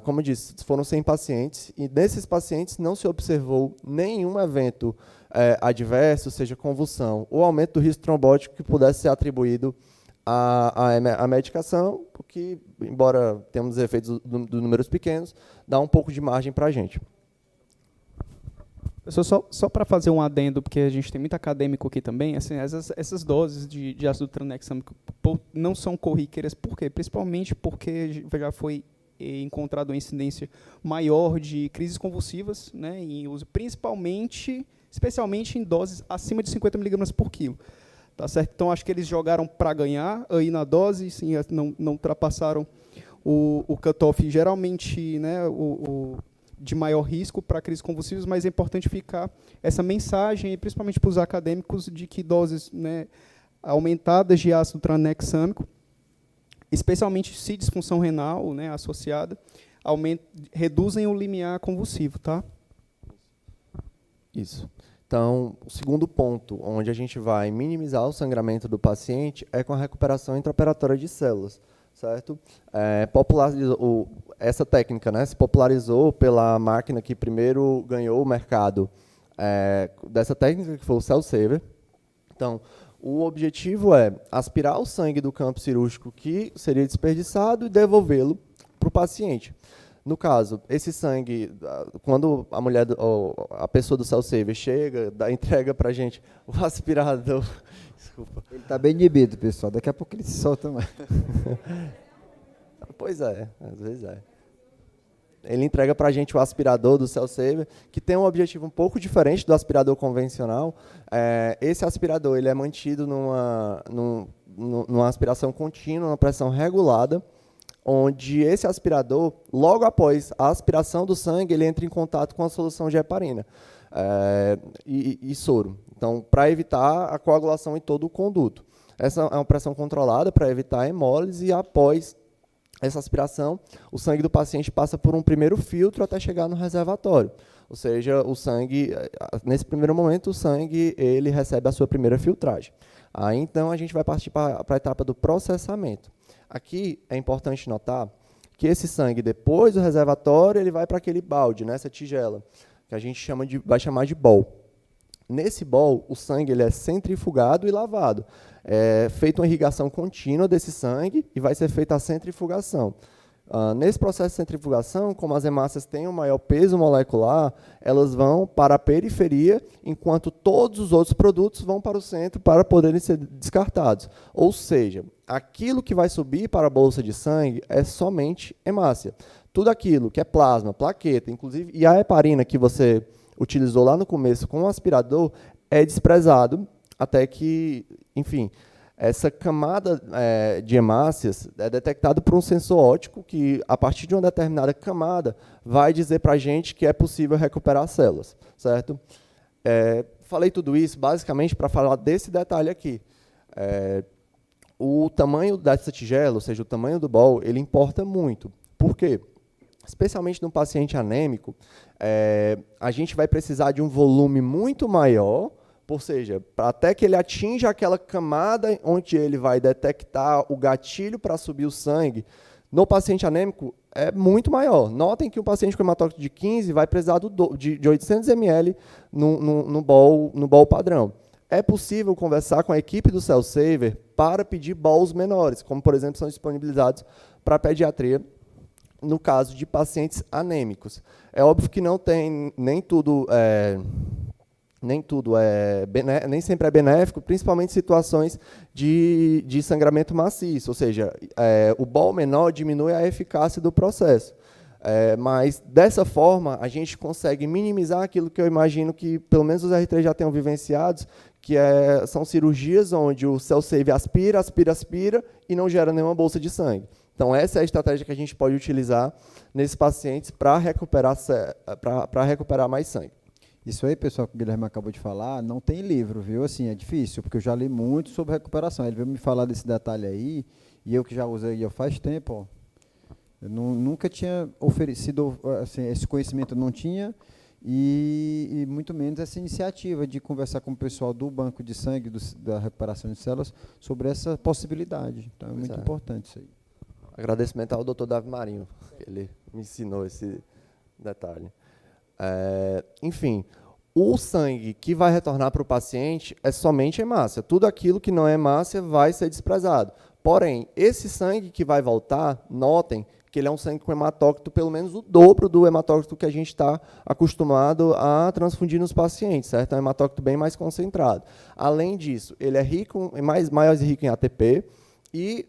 Como eu disse, foram 100 pacientes, e nesses pacientes não se observou nenhum evento adverso, seja convulsão ou aumento do risco trombótico que pudesse ser atribuído à medicação, porque, embora tenhamos efeitos dos números pequenos, dá um pouco de margem para a gente. Só para fazer um adendo, porque a gente tem muito acadêmico aqui também, assim, essas doses de ácido tranexâmico não são corriqueiras. Por quê? Principalmente porque já foi encontrado uma incidência maior de crises convulsivas, né, em uso, principalmente especialmente em doses acima de 50 miligramas por quilo. Tá certo? Então, acho que eles jogaram para ganhar aí na dose, sim, não ultrapassaram o cutoff, geralmente, né, de maior risco para crises convulsivas, mas é importante ficar essa mensagem, principalmente para os acadêmicos, de que doses, né, aumentadas de ácido tranexâmico, especialmente se disfunção renal, né, associada, reduzem o limiar convulsivo. Tá? Isso. Então, o segundo ponto, onde a gente vai minimizar o sangramento do paciente, é com a recuperação intraoperatória de células, certo? Essa técnica, né, se popularizou pela máquina que primeiro ganhou o mercado dessa técnica, que foi o Cell Saver. Então, o objetivo é aspirar o sangue do campo cirúrgico que seria desperdiçado e devolvê-lo para o paciente. No caso, esse sangue, quando a pessoa do Cell Saver chega, entrega para a gente o aspirador. Desculpa. Ele está bem inibido, pessoal. Daqui a pouco ele se solta mais. Pois é, às vezes é. Ele entrega para a gente o aspirador do Cell Saver, que tem um objetivo um pouco diferente do aspirador convencional. Esse aspirador ele é mantido numa aspiração contínua, numa pressão regulada, onde esse aspirador, logo após a aspiração do sangue, ele entra em contato com a solução de heparina e soro. Então, para evitar a coagulação em todo o conduto. Essa é uma pressão controlada para evitar a hemólise e, após essa aspiração, o sangue do paciente passa por um primeiro filtro até chegar no reservatório. Ou seja, o sangue, nesse primeiro momento, o sangue ele recebe a sua primeira filtragem. Aí, então, a gente vai partir para a etapa do processamento. Aqui é importante notar que esse sangue, depois do reservatório, ele vai para aquele balde, nessa tigela, que a gente vai chamar de bol. Nesse bol, o sangue ele é centrifugado e lavado. É feita uma irrigação contínua desse sangue e vai ser feita a centrifugação. Nesse processo de centrifugação, como as hemácias têm um maior peso molecular, elas vão para a periferia, enquanto todos os outros produtos vão para o centro para poderem ser descartados. Ou seja, aquilo que vai subir para a bolsa de sangue é somente hemácia. Tudo aquilo que é plasma, plaqueta, inclusive, e a heparina que você utilizou lá no começo com o aspirador, é desprezado até que, enfim, essa camada de hemácias é detectada por um sensor óptico que, a partir de uma determinada camada, vai dizer para a gente que é possível recuperar células, certo? Falei tudo isso basicamente para falar desse detalhe aqui. O tamanho dessa tigela, ou seja, o tamanho do bol, ele importa muito. Por quê? Especialmente no paciente anêmico, a gente vai precisar de um volume muito maior, ou seja, até que ele atinja aquela camada onde ele vai detectar o gatilho para subir o sangue, no paciente anêmico é muito maior. Notem que o paciente com hematócrito de 15 vai precisar de 800 ml no bol padrão. É possível conversar com a equipe do Cell Saver para pedir bols menores, como, por exemplo, são disponibilizados para a pediatria, no caso de pacientes anêmicos. É óbvio que não tem nem nem sempre é benéfico, principalmente em situações de sangramento maciço, ou seja, o bol menor diminui a eficácia do processo. Mas, dessa forma, a gente consegue minimizar aquilo que eu imagino que, pelo menos, os R3 já tenham vivenciados, que são cirurgias onde o Cell Saver aspira e não gera nenhuma bolsa de sangue. Então, essa é a estratégia que a gente pode utilizar nesses pacientes para recuperar mais sangue. Isso aí, pessoal, que o Guilherme acabou de falar, não tem livro, viu? Assim, é difícil, porque eu já li muito sobre recuperação. Ele veio me falar desse detalhe aí, e eu que já usei faz tempo, ó, eu nunca tinha oferecido, assim, esse conhecimento eu não tinha, e muito menos essa iniciativa de conversar com o pessoal do banco de sangue, da recuperação de células, sobre essa possibilidade. Então, é muito importante isso aí. Agradecimento ao Dr. Davi Marinho, que ele me ensinou esse detalhe. Enfim, o sangue que vai retornar para o paciente é somente hemácia. Tudo aquilo que não é hemácia vai ser desprezado. Porém, esse sangue que vai voltar, notem que ele é um sangue com hematócrito pelo menos o dobro do hematócrito que a gente está acostumado a transfundir nos pacientes, certo? É um hematócrito bem mais concentrado. Além disso, ele é mais rico em ATP e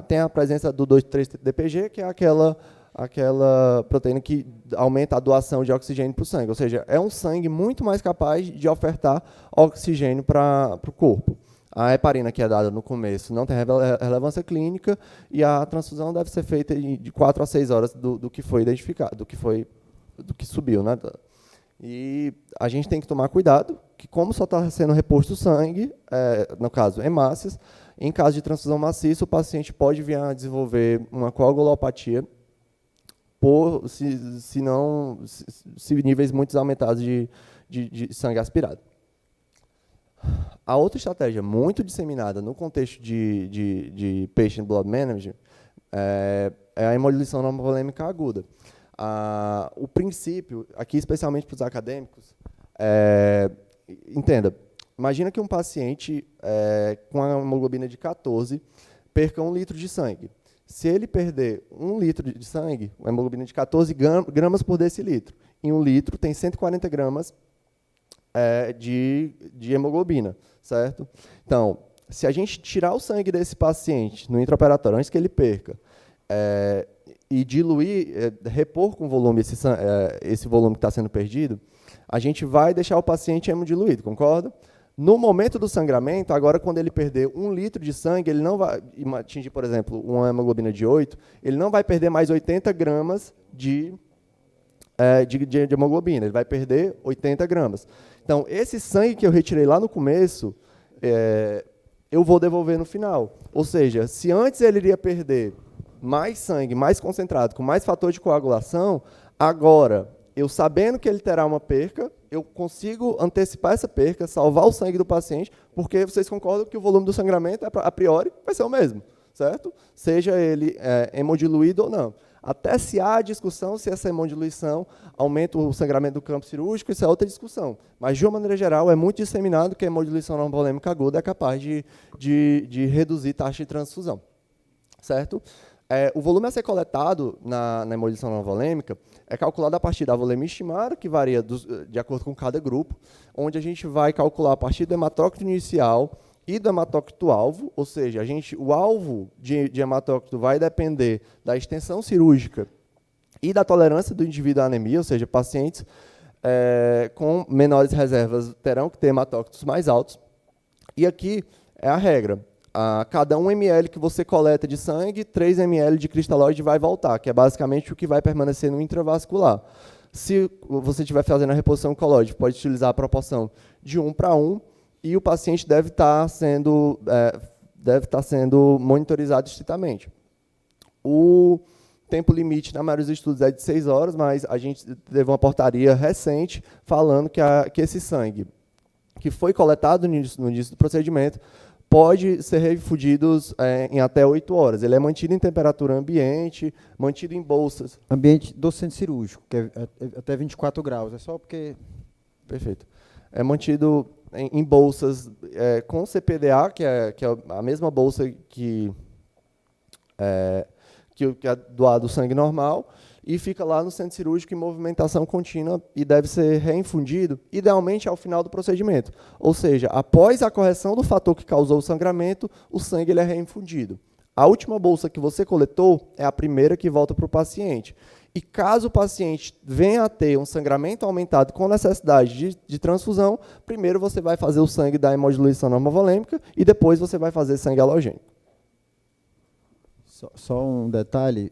tem a presença do 2,3-DPG, que é aquela aquela proteína que aumenta a doação de oxigênio para o sangue. Ou seja, é um sangue muito mais capaz de ofertar oxigênio para o corpo. A heparina que é dada no começo não tem relevância clínica e a transfusão deve ser feita de 4 a 6 horas do que foi identificado, do que subiu, né? E a gente tem que tomar cuidado, que como só está sendo reposto sangue, no caso hemácias, em caso de transfusão maciça, o paciente pode vir a desenvolver uma coagulopatia se níveis muito aumentados de sangue aspirado. A outra estratégia muito disseminada no contexto de patient blood management é a hemodiluição normovolêmica aguda. O princípio, aqui especialmente para os acadêmicos, entenda, imagina que um paciente com a hemoglobina de 14 perca 1 litro de sangue. Se ele perder 1 litro de sangue, uma hemoglobina de 14 gramas por decilitro, em 1 litro tem 140 gramas de hemoglobina, certo? Então, se a gente tirar o sangue desse paciente no intraoperatório, antes que ele perca, e diluir, repor com volume esse volume que está sendo perdido, a gente vai deixar o paciente hemodiluído, concorda? No momento do sangramento, agora quando ele perder 1 litro de sangue, ele não vai atingir, por exemplo, uma hemoglobina de 8, ele não vai perder mais 80 gramas de hemoglobina, ele vai perder 80 gramas. Então, esse sangue que eu retirei lá no começo, eu vou devolver no final. Ou seja, se antes ele iria perder mais sangue, mais concentrado, com mais fator de coagulação, agora, eu sabendo que ele terá uma perca, eu consigo antecipar essa perca, salvar o sangue do paciente, porque vocês concordam que o volume do sangramento, a priori, vai ser o mesmo, certo? Seja ele hemodiluído ou não. Até se há discussão se essa hemodiluição aumenta o sangramento do campo cirúrgico, isso é outra discussão. Mas, de uma maneira geral, é muito disseminado que a hemodiluição normovolêmica aguda é capaz de reduzir taxa de transfusão, certo? O volume a ser coletado na hemodiluição normovolêmica é calculado a partir da volemia estimada, que varia de acordo com cada grupo, onde a gente vai calcular a partir do hematócrito inicial e do hematócrito alvo, ou seja, o alvo de hematócrito vai depender da extensão cirúrgica e da tolerância do indivíduo à anemia, ou seja, pacientes com menores reservas terão que ter hematócritos mais altos. E aqui é a regra. A cada 1 ml que você coleta de sangue, 3 ml de cristalóide vai voltar, que é basicamente o que vai permanecer no intravascular. Se você estiver fazendo a reposição colóide, pode utilizar a proporção de 1 para 1, e o paciente deve estar sendo monitorizado estritamente. O tempo limite, na maioria dos estudos, é de 6 horas, mas a gente teve uma portaria recente falando que esse sangue que foi coletado no início do procedimento pode ser refundido em até 8 horas. Ele é mantido em temperatura ambiente, mantido em bolsas. Ambiente do centro cirúrgico, que é até 24 graus. É só porque... Perfeito. É mantido em bolsas com CPDA, que é a mesma bolsa que é doado sangue normal, e fica lá no centro cirúrgico em movimentação contínua e deve ser reinfundido, idealmente, ao final do procedimento. Ou seja, após a correção do fator que causou o sangramento, o sangue ele é reinfundido. A última bolsa que você coletou é a primeira que volta para o paciente. E caso o paciente venha a ter um sangramento aumentado com necessidade de transfusão, primeiro você vai fazer o sangue da hemodiluição normovolêmica e depois você vai fazer sangue halogênico. Só um detalhe.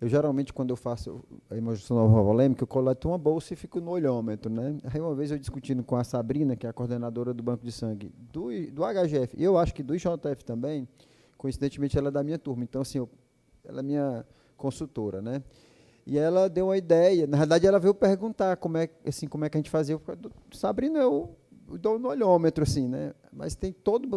Eu geralmente, quando eu faço a hemodiluição normovolêmica, eu coleto uma bolsa e fico no olhômetro, né? Aí uma vez eu discutindo com a Sabrina, que é a coordenadora do banco de sangue do HGF, e eu acho que do IJF também, coincidentemente ela é da minha turma, então assim, ela é minha consultora, né? E ela deu uma ideia, na verdade ela veio perguntar como é que a gente fazia. Sabrina, eu dou no olhômetro, assim, né? Mas tem todo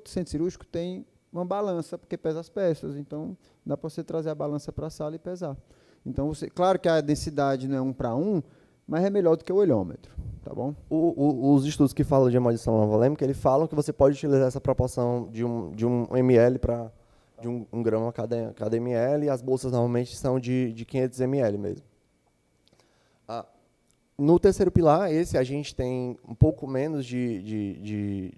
centro cirúrgico tem uma balança, porque pesa as peças, então dá para você trazer a balança para a sala e pesar. Então, claro que a densidade não é 1 para 1, mas é melhor do que o olhômetro, tá bom? Os estudos que falam de hemodiluição normovolêmica, eles falam que você pode utilizar essa proporção de 1 ml para de 1 grama a cada ml, e as bolsas normalmente são de 500 ml mesmo. No terceiro pilar, esse a gente tem um pouco menos de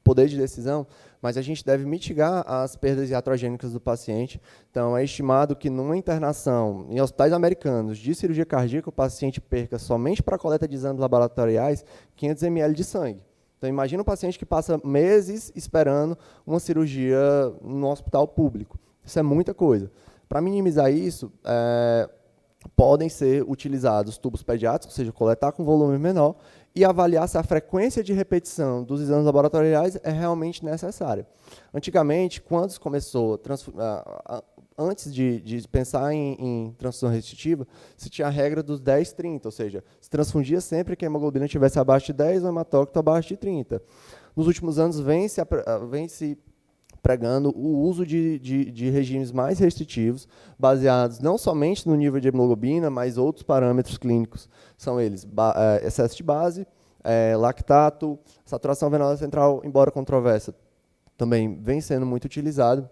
poder de decisão, mas a gente deve mitigar as perdas iatrogênicas do paciente. Então, é estimado que numa internação em hospitais americanos de cirurgia cardíaca, o paciente perca somente para a coleta de exames laboratoriais 500 ml de sangue. Então, imagina um paciente que passa meses esperando uma cirurgia no hospital público. Isso é muita coisa. Para minimizar isso, podem ser utilizados tubos pediátricos, ou seja, coletar com volume menor, e avaliar se a frequência de repetição dos exames laboratoriais é realmente necessária. Antigamente, quando se começou, antes de pensar em transfusão restritiva, se tinha a regra dos 10-30, ou seja, se transfundia sempre que a hemoglobina estivesse abaixo de 10 ou o hematócrito abaixo de 30. Nos últimos anos, vem se pregando o uso de regimes mais restritivos, baseados não somente no nível de hemoglobina, mas outros parâmetros clínicos. São eles excesso de base, lactato, saturação venosa central, embora controversa, também vem sendo muito utilizado.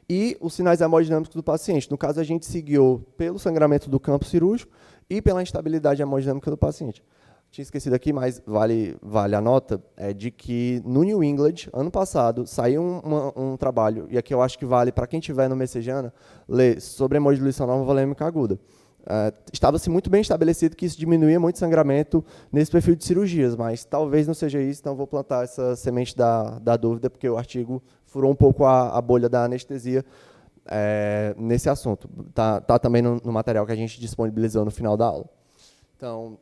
E os sinais hemodinâmicos do paciente. No caso, a gente se guiou pelo sangramento do campo cirúrgico e pela instabilidade hemodinâmica do paciente. Tinha esquecido aqui, mas vale a nota, de que no New England, ano passado, saiu um trabalho, e aqui eu acho que vale para quem estiver no Messejana, ler sobre hemodiluição nova volêmica aguda. Estava-se muito bem estabelecido que isso diminuía muito sangramento nesse perfil de cirurgias, mas talvez não seja isso, então vou plantar essa semente da dúvida, porque o artigo furou um pouco a bolha da anestesia nesse assunto. Tá também no material que a gente disponibilizou no final da aula. Então,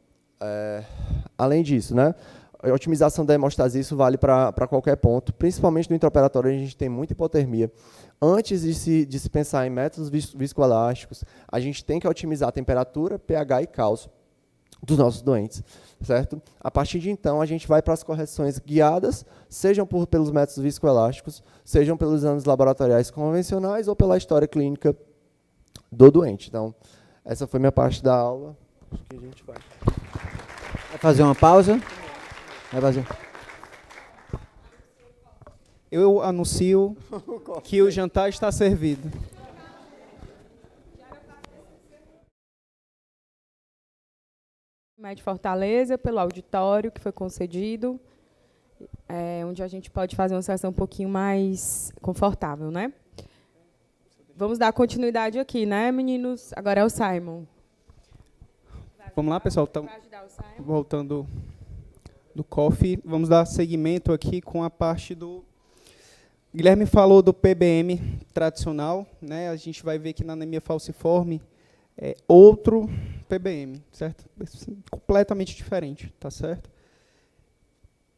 além disso, né, a otimização da hemostasia, isso vale para qualquer ponto, principalmente no intraoperatório, a gente tem muita hipotermia. Antes de se pensar em métodos viscoelásticos, a gente tem que otimizar a temperatura, pH e cálcio dos nossos doentes, certo? A partir de então, a gente vai para as correções guiadas, sejam pelos métodos viscoelásticos, sejam pelos exames laboratoriais convencionais ou pela história clínica do doente. Então, essa foi minha parte da aula. Acho que a gente vai fazer uma pausa? Vai fazer. Eu anuncio que o jantar está servido. De Fortaleza, pelo auditório que foi concedido, onde a gente pode fazer uma sessão um pouquinho mais confortável, né? Vamos dar continuidade aqui, né, meninos? Agora é o Simon. Vamos lá, pessoal. Então, voltando do coffee, vamos dar seguimento aqui com a parte do... Guilherme falou do PBM tradicional, né? A gente vai ver que na anemia falciforme é outro PBM, certo? Completamente diferente, tá certo?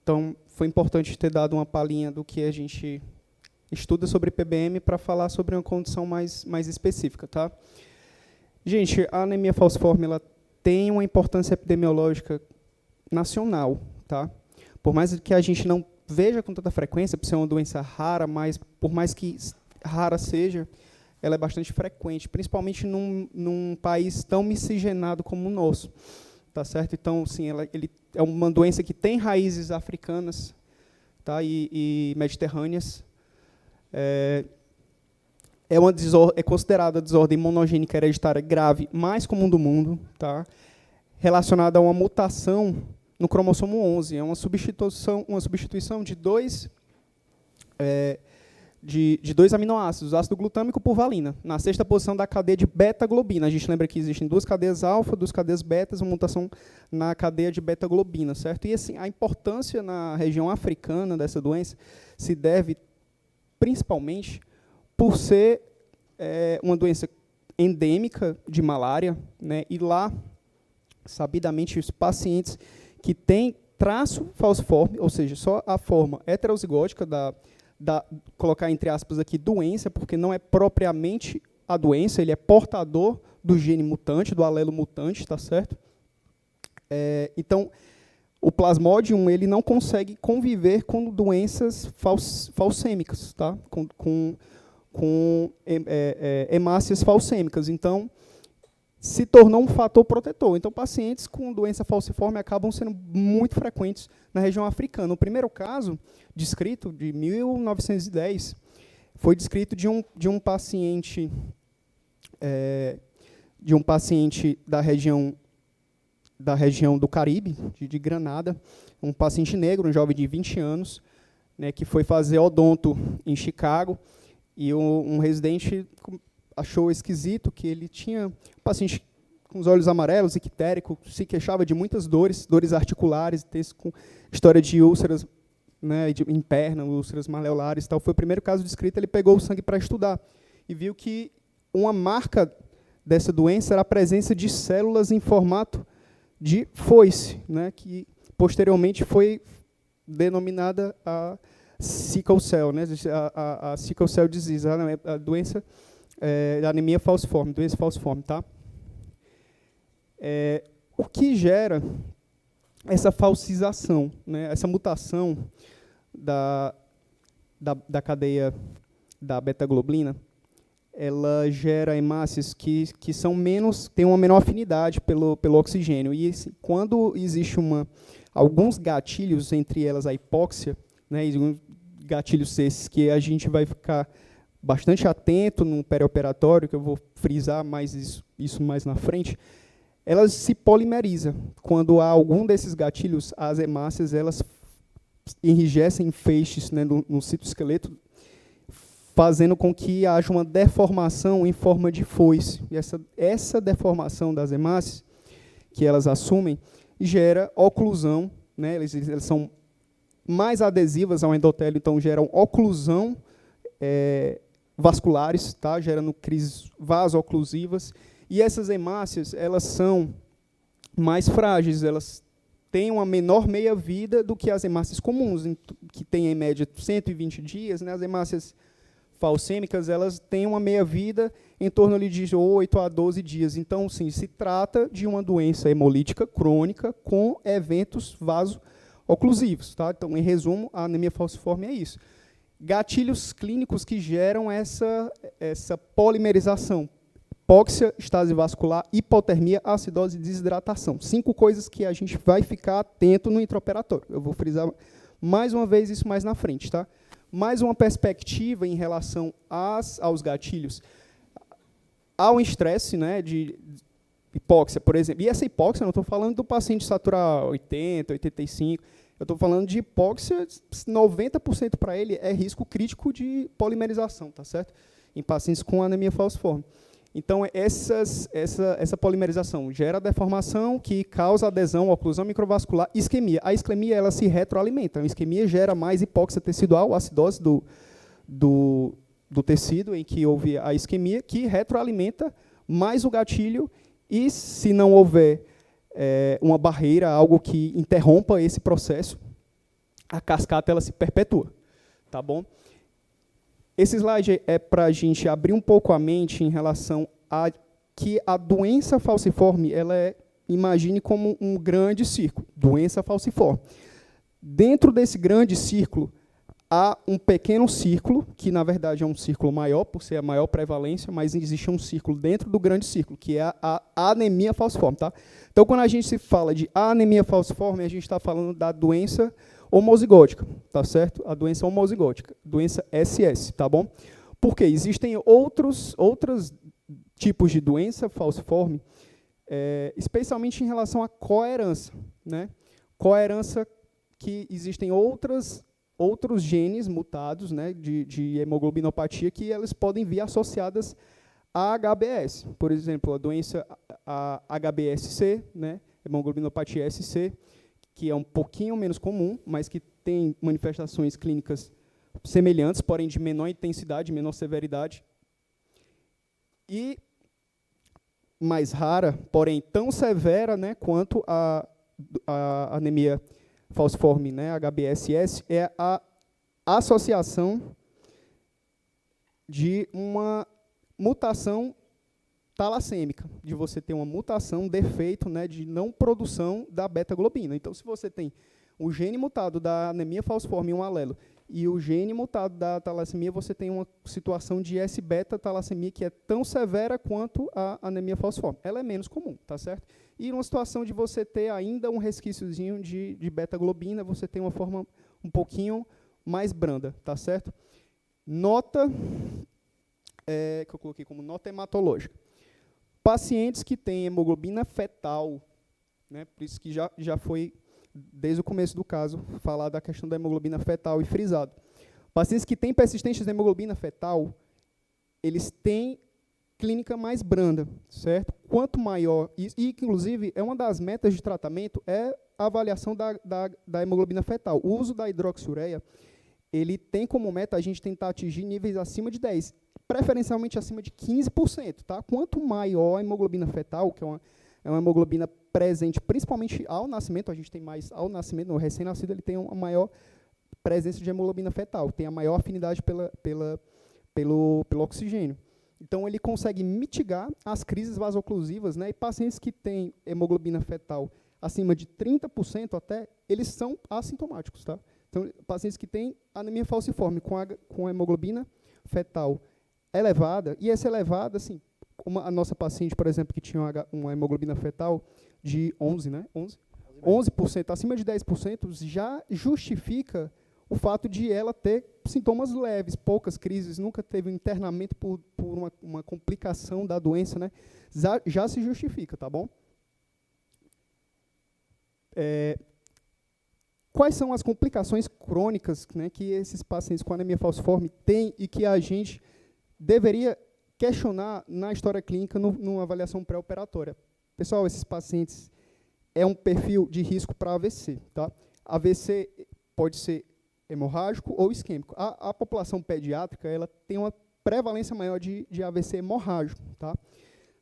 Então, foi importante ter dado uma palhinha do que a gente estuda sobre PBM para falar sobre uma condição mais específica, tá? Gente, a anemia falciforme, ela tem uma importância epidemiológica nacional, tá? Por mais que a gente não veja com tanta frequência, por ser uma doença rara, mas por mais que rara seja, ela é bastante frequente, principalmente num país tão miscigenado como o nosso, tá certo? Então, sim, ele é uma doença que tem raízes africanas, tá? E mediterrâneas. É considerada desordem monogênica hereditária grave mais comum do mundo, tá? Relacionada a uma mutação no cromossomo 11. É uma substituição de dois aminoácidos, ácido glutâmico por valina, na sexta posição da cadeia de beta-globina. A gente lembra que existem duas cadeias alfa, duas cadeias betas, uma mutação na cadeia de beta-globina, certo? E assim, a importância na região africana dessa doença se deve principalmente por ser uma doença endêmica de malária, né? E lá, sabidamente, os pacientes que têm traço falciforme, ou seja, só a forma heterozigótica colocar entre aspas aqui doença, porque não é propriamente a doença, ele é portador do gene mutante, do alelo mutante, tá certo? Então, o Plasmodium ele não consegue conviver com doenças falcêmicas, tá? Com hemácias falcêmicas. Então, se tornou um fator protetor. Então, pacientes com doença falciforme acabam sendo muito frequentes na região africana. O primeiro caso descrito, de 1910, foi descrito de um paciente da região do Caribe, de Granada, um paciente negro, um jovem de 20 anos, né, que foi fazer odonto em Chicago, e um residente achou esquisito que ele tinha um paciente com os olhos amarelos, ictérico, se queixava de muitas dores, dores articulares, com história de úlceras, né, em perna, úlceras maleolares, tal. Foi o primeiro caso descrito. Ele pegou o sangue para estudar e viu que uma marca dessa doença era a presença de células em formato de foice, né, que posteriormente foi denominada a sickle cell, né, a sickle cell disease, a doença da anemia falciforme, doença falciforme, tá? O que gera essa falcização, né, essa mutação da cadeia da beta-globulina, ela gera hemácias que são têm uma menor afinidade pelo oxigênio. E quando existe alguns gatilhos, entre elas a hipóxia, né, e gatilhos esses que a gente vai ficar bastante atento no perioperatório, que eu vou frisar mais isso mais na frente, elas se polimerizam. Quando há algum desses gatilhos, as hemácias elas enrijecem feixes, né, no citoesqueleto, fazendo com que haja uma deformação em forma de foice. E essa deformação das hemácias, que elas assumem, gera oclusão, né, elas são mais adesivas ao endotélio, então geram oclusão vasculares, tá, gerando crises vaso-oclusivas. E essas hemácias, elas são mais frágeis, elas têm uma menor meia-vida do que as hemácias comuns, que têm, em média, 120 dias. Né? As hemácias falcêmicas, elas têm uma meia-vida em torno ali de 8 a 12 dias. Então, sim, se trata de uma doença hemolítica crônica com eventos vaso-oclusivos. Tá? Então, em resumo, a anemia falciforme é isso. Gatilhos clínicos que geram essa polimerização: hipóxia, estase vascular, hipotermia, acidose e desidratação. 5 coisas que a gente vai ficar atento no intraoperatório. Eu vou frisar mais uma vez isso mais na frente. Tá? Mais uma perspectiva em relação aos gatilhos. Há um estresse, né, de hipóxia, por exemplo. E essa hipóxia, eu não estou falando do paciente saturar 80, 85. Eu estou falando de hipóxia, 90% para ele é risco crítico de polimerização, tá certo? Em pacientes com anemia falciforme. Então, essa polimerização gera deformação que causa adesão, oclusão microvascular, isquemia. A isquemia ela se retroalimenta. A isquemia gera mais hipóxia tecidual, acidose do tecido em que houve a isquemia, que retroalimenta mais o gatilho, e se não houver uma barreira, algo que interrompa esse processo, a cascata ela se perpetua. Tá bom? Esse slide é para a gente abrir um pouco a mente em relação a que a doença falciforme, ela imagine como um grande círculo, doença falciforme. Dentro desse grande círculo, há um pequeno círculo, que na verdade é um círculo maior, por ser a maior prevalência, mas existe um círculo dentro do grande círculo, que é a anemia falciforme. Tá? Então, quando a gente se fala de anemia falciforme, a gente está falando da doença homozigótica, tá certo? A doença homozigótica, doença SS, tá bom? Porque existem outros tipos de doença falciforme, especialmente em relação à coerência, né? Coerência que existem outros genes mutados, né, de hemoglobinopatia que elas podem vir associadas a HBS. Por exemplo, a doença HBSC, né, hemoglobinopatia SC, que é um pouquinho menos comum, mas que tem manifestações clínicas semelhantes, porém de menor intensidade, menor severidade. E mais rara, porém tão severa, né, quanto a anemia falciforme, né, HBSS, é a associação de uma mutação talassêmica, de você ter uma mutação, defeito, né, de não produção da beta-globina. Então, se você tem o gene mutado da anemia falciforme em um alelo e o gene mutado da talassemia, você tem uma situação de S-beta-talassemia que é tão severa quanto a anemia falciforme. Ela é menos comum, tá certo? E uma situação de você ter ainda um resquíciozinho de beta-globina, você tem uma forma um pouquinho mais branda, tá certo? Nota, que eu coloquei como nota hematológica. Pacientes que têm hemoglobina fetal, né, por isso que já foi desde o começo do caso, falar da questão da hemoglobina fetal e frisado. Pacientes que têm persistência de hemoglobina fetal, eles têm clínica mais branda, certo? Quanto maior, e inclusive é uma das metas de tratamento, é a avaliação da hemoglobina fetal. O uso da hidroxiureia, ele tem como meta a gente tentar atingir níveis acima de 10, preferencialmente acima de 15%. Tá? Quanto maior a hemoglobina fetal, que é uma hemoglobina presente principalmente ao nascimento, a gente tem mais ao nascimento, o recém-nascido ele tem uma maior presença de hemoglobina fetal, tem a maior afinidade pelo oxigênio. Então, ele consegue mitigar as crises vasoclusivas, né? E pacientes que têm hemoglobina fetal acima de 30% até, eles são assintomáticos. Tá? Então, pacientes que têm anemia falciforme com a hemoglobina fetal elevada, e essa elevada, assim, a nossa paciente, por exemplo, que tinha uma hemoglobina fetal de 11%, né? 11%, acima de 10%, já justifica o fato de ela ter sintomas leves, poucas crises, nunca teve um internamento por uma complicação da doença, né? Já se justifica, tá bom? Quais são as complicações crônicas, né, que esses pacientes com anemia falciforme têm e que a gente deveria questionar na história clínica, numa avaliação pré-operatória? Pessoal, esses pacientes é um perfil de risco para AVC. Tá? AVC pode ser hemorrágico ou isquêmico. A população pediátrica ela tem uma prevalência maior de AVC hemorrágico. Tá?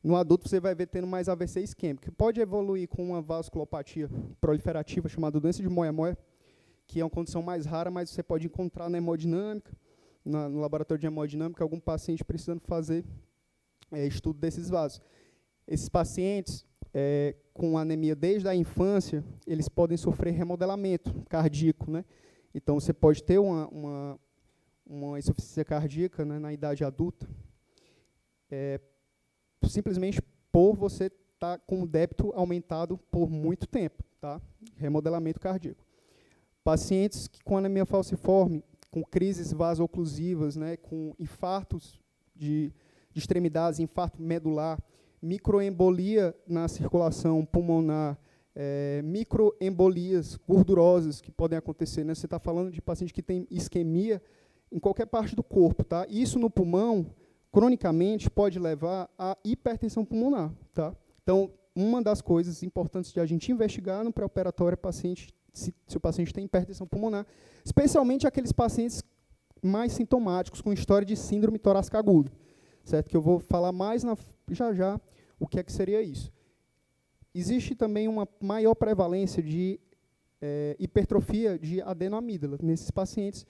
No adulto, você vai ver tendo mais AVC isquêmico, que pode evoluir com uma vasculopatia proliferativa chamada doença de Moyamoya, que é uma condição mais rara, mas você pode encontrar na hemodinâmica, no laboratório de hemodinâmica, algum paciente precisando fazer estudo desses vasos. Esses pacientes com anemia desde a infância, eles podem sofrer remodelamento cardíaco, né? Então, você pode ter uma insuficiência cardíaca, né, na idade adulta, simplesmente por você estar com o débito aumentado por muito tempo, tá? Remodelamento cardíaco. Pacientes com anemia falciforme, com crises vasoclusivas, né, com infartos de extremidades, infarto medular, microembolia na circulação pulmonar, microembolias gordurosas que podem acontecer, né? Você está falando de paciente que tem isquemia em qualquer parte do corpo, tá? Isso no pulmão, cronicamente, pode levar à hipertensão pulmonar, tá? Então, uma das coisas importantes de a gente investigar no pré-operatório é se o paciente tem hipertensão pulmonar, especialmente aqueles pacientes mais sintomáticos, com história de síndrome torácica aguda, certo? Que eu vou falar mais já o que é que seria isso. Existe também uma maior prevalência de hipertrofia de adenoamígdala nesses pacientes,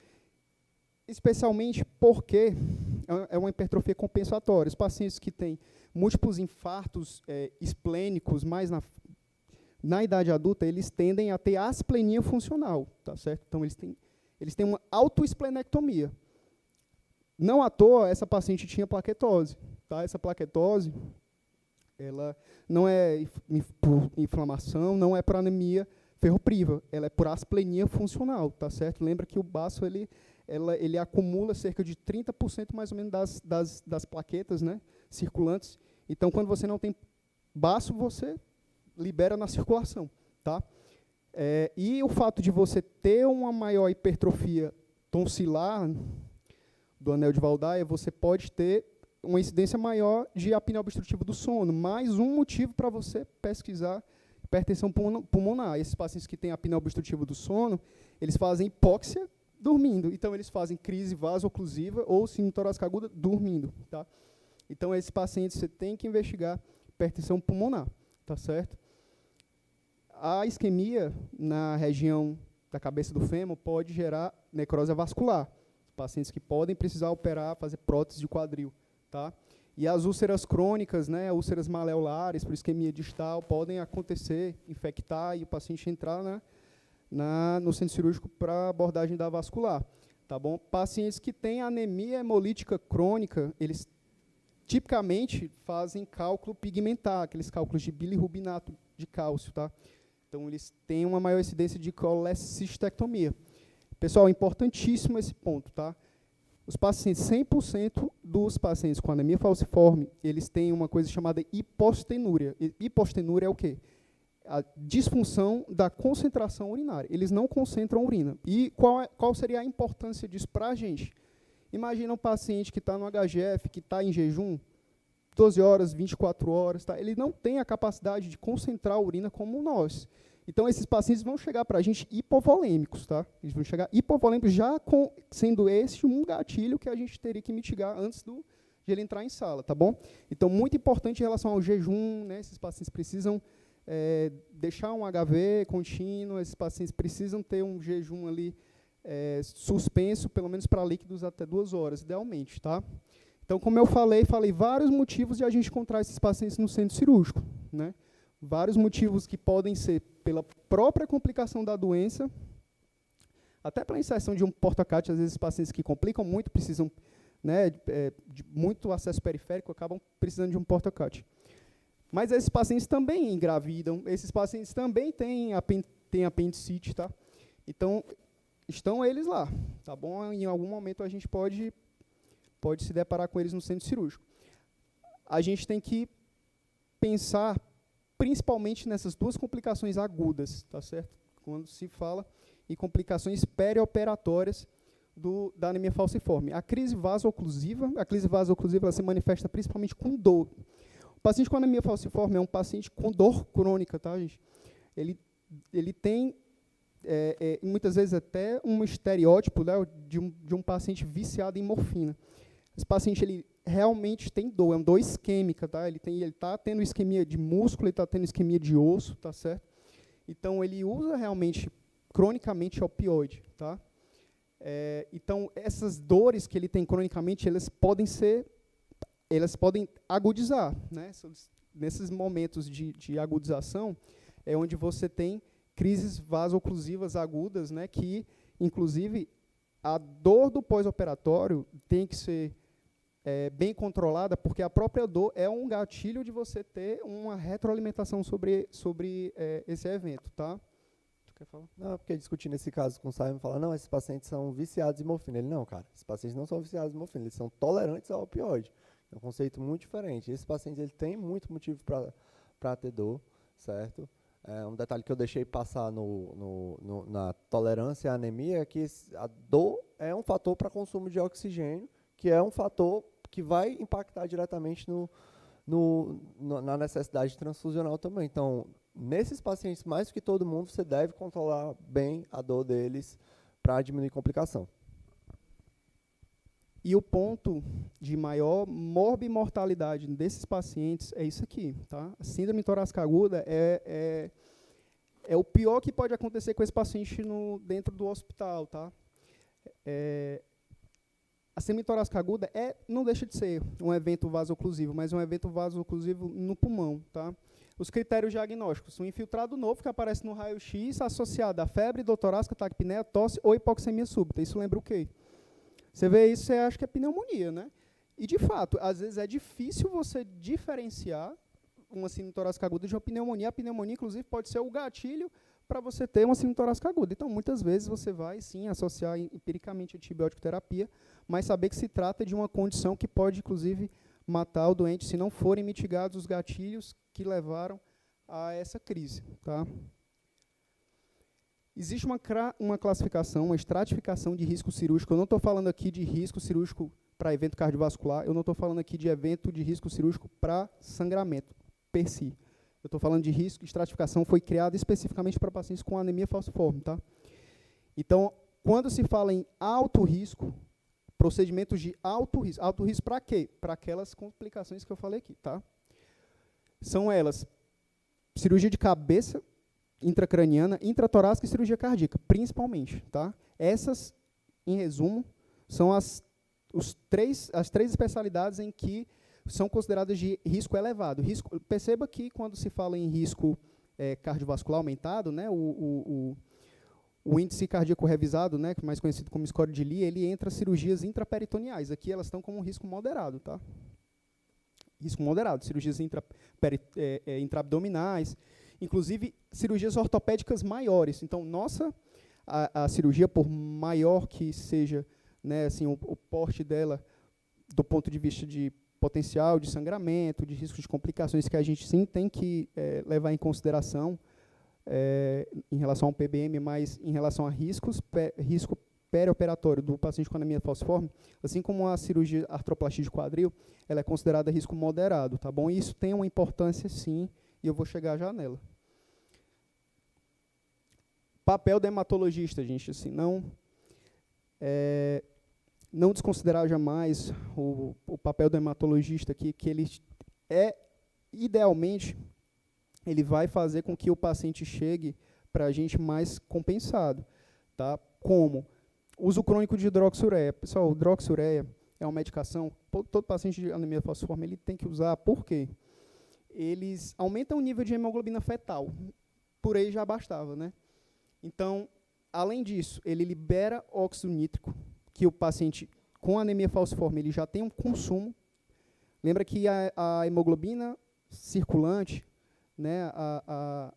especialmente porque é uma hipertrofia compensatória. Os pacientes que têm múltiplos infartos esplênicos mais na idade adulta, eles tendem a ter asplenia funcional, tá certo? Então, eles têm uma autoesplenectomia. Não à toa, essa paciente tinha plaquetose. Tá? Essa plaquetose, ela não é por inflamação, não é por anemia ferropriva, ela é por asplenia funcional, tá certo? Lembra que o baço, ele acumula cerca de 30% mais ou menos das plaquetas, né, circulantes. Então, quando você não tem baço, você libera na circulação. Tá? E o fato de você ter uma maior hipertrofia tonsilar do anel de Waldeyer, você pode ter uma incidência maior de apneia obstrutiva do sono. Mais um motivo para você pesquisar hipertensão pulmonar. Esses pacientes que têm apneia obstrutiva do sono, eles fazem hipóxia dormindo. Então, eles fazem crise vasoclusiva ou síndrome torácica aguda dormindo. Tá? Então, esses pacientes você tem que investigar hipertensão pulmonar. Tá certo? A isquemia na região da cabeça do fêmur pode gerar necrose vascular. Pacientes que podem precisar operar, fazer prótese de quadril. Tá? E as úlceras crônicas, né, úlceras maleolares, por isquemia distal, podem acontecer, infectar e o paciente entrar no centro cirúrgico para abordagem da vascular. Tá bom? Pacientes que têm anemia hemolítica crônica, eles tipicamente fazem cálculo pigmentar, aqueles cálculos de bilirrubinato de cálcio. Tá? Então, eles têm uma maior incidência de colecistectomia. Pessoal, importantíssimo esse ponto. Tá? Os pacientes, 100% dos pacientes com anemia falciforme, eles têm uma coisa chamada hipostenúria. Hipostenúria é o quê? a disfunção da concentração urinária. Eles não concentram urina. E qual seria a importância disso para a gente? Imagina um paciente que está no HGF, que está em jejum, 12 horas, 24 horas, tá? Ele não tem a capacidade de concentrar a urina como nós. Então, esses pacientes vão chegar para a gente hipovolêmicos, tá? Eles vão chegar hipovolêmicos já sendo esse um gatilho que a gente teria que mitigar antes de ele entrar em sala, tá bom? Então, muito importante em relação ao jejum, né? Esses pacientes precisam deixar um HV contínuo, esses pacientes precisam ter um jejum ali suspenso, pelo menos para líquidos até 2 horas, idealmente, tá? Então, como eu falei vários motivos de a gente encontrar esses pacientes no centro cirúrgico, né? Vários motivos que podem ser pela própria complicação da doença, até pela inserção de um porta-cat, às vezes pacientes que complicam muito, precisam, né, de muito acesso periférico, acabam precisando de um porta-cat. Mas esses pacientes também engravidam, esses pacientes também têm apendicite, tá? Então, estão eles lá, tá bom? Em algum momento a gente pode se deparar com eles no centro cirúrgico. A gente tem que pensar principalmente nessas 2 complicações agudas, tá certo? Quando se fala em complicações perioperatórias da anemia falciforme. A crise vaso-oclusiva ela se manifesta principalmente com dor. O paciente com anemia falciforme é um paciente com dor crônica, tá, gente? Ele tem, muitas vezes, até um estereótipo, né, de um paciente viciado em morfina. Esse paciente ele realmente tem dor, é uma dor isquêmica, tá? Ele está tendo isquemia de músculo, ele está tendo isquemia de osso, tá certo? Então, ele usa realmente, cronicamente, opioide, tá? Então, essas dores que ele tem cronicamente, elas podem agudizar, né? Nesses momentos de agudização, é onde você tem crises vaso-oclusivas agudas, né? Que, inclusive, a dor do pós-operatório tem que ser bem controlada, porque a própria dor é um gatilho de você ter uma retroalimentação sobre esse evento, tá? Tu quer falar? Não, porque discutindo esse caso com o Simon, fala, não, esses pacientes são viciados em morfina. Ele, não, cara, esses pacientes não são viciados em morfina, eles são tolerantes ao opioide. É um conceito muito diferente. Esses pacientes, ele tem muito motivo para ter dor, certo? Um detalhe que eu deixei passar na tolerância à anemia é que a dor é um fator para consumo de oxigênio, que é um fator que vai impactar diretamente na necessidade transfusional também. Então, nesses pacientes, mais do que todo mundo, você deve controlar bem a dor deles para diminuir complicação. E o ponto de maior morbimortalidade desses pacientes é isso aqui, tá? A síndrome torácica aguda é o pior que pode acontecer com esse paciente dentro do hospital, tá? A síndrome torácica aguda não deixa de ser um evento vasoclusivo, mas um evento vasoclusivo no pulmão, tá? Os critérios diagnósticos, um infiltrado novo que aparece no raio-x associado a febre, dor torácica, taquipneia, tosse ou hipoxemia súbita. Isso lembra o quê? Você vê isso, você acha que é pneumonia, né? E, de fato, às vezes é difícil você diferenciar uma síndrome torácica aguda de uma pneumonia. A pneumonia, inclusive, pode ser o gatilho para você ter uma síndrome torácica aguda. Então, muitas vezes, você vai, sim, associar empiricamente a antibiótico terapia, mas saber que se trata de uma condição que pode, inclusive, matar o doente se não forem mitigados os gatilhos que levaram a essa crise, tá? Existe uma classificação, uma estratificação de risco cirúrgico. Eu não estou falando aqui de risco cirúrgico para evento cardiovascular, eu não estou falando aqui de evento de risco cirúrgico para sangramento, per si. Eu estou falando de risco, estratificação foi criada especificamente para pacientes com anemia falciforme, tá? Então, quando se fala em alto risco, procedimentos de alto risco para quê? Para aquelas complicações que eu falei aqui, tá? São elas, cirurgia de cabeça, intracraniana, intratorácica e cirurgia cardíaca, principalmente, tá? Essas, em resumo, são as três especialidades em que são consideradas de risco elevado. Perceba que, quando se fala em risco cardiovascular aumentado, né, o índice cardíaco revisado, né, mais conhecido como score de Lee, ele entra cirurgias intraperitoneais. Aqui elas estão como um risco moderado, tá? Risco moderado, cirurgias intraabdominais, inclusive cirurgias ortopédicas maiores. Então, a cirurgia, por maior que seja, né, assim, o porte dela, do ponto de vista de potencial de sangramento, de risco de complicações que a gente sim tem que levar em consideração em relação ao PBM, mas em relação a risco perioperatório do paciente com anemia falciforme, assim como a cirurgia artroplastia de quadril, ela é considerada risco moderado, tá bom? E isso tem uma importância, sim, e eu vou chegar já nela. Papel do hematologista, gente, assim, não desconsiderar jamais o papel do hematologista aqui, que ele idealmente, ele vai fazer com que o paciente chegue para a gente mais compensado, tá? Como? Uso crônico de hidroxiureia. Pessoal, hidroxiureia é uma medicação, todo paciente de anemia falciforme ele tem que usar, por quê? Eles aumentam o nível de hemoglobina fetal, por aí já bastava, né? Então, além disso, ele libera óxido nítrico, que o paciente com anemia falciforme ele já tem um consumo. Lembra que a hemoglobina circulante, né, a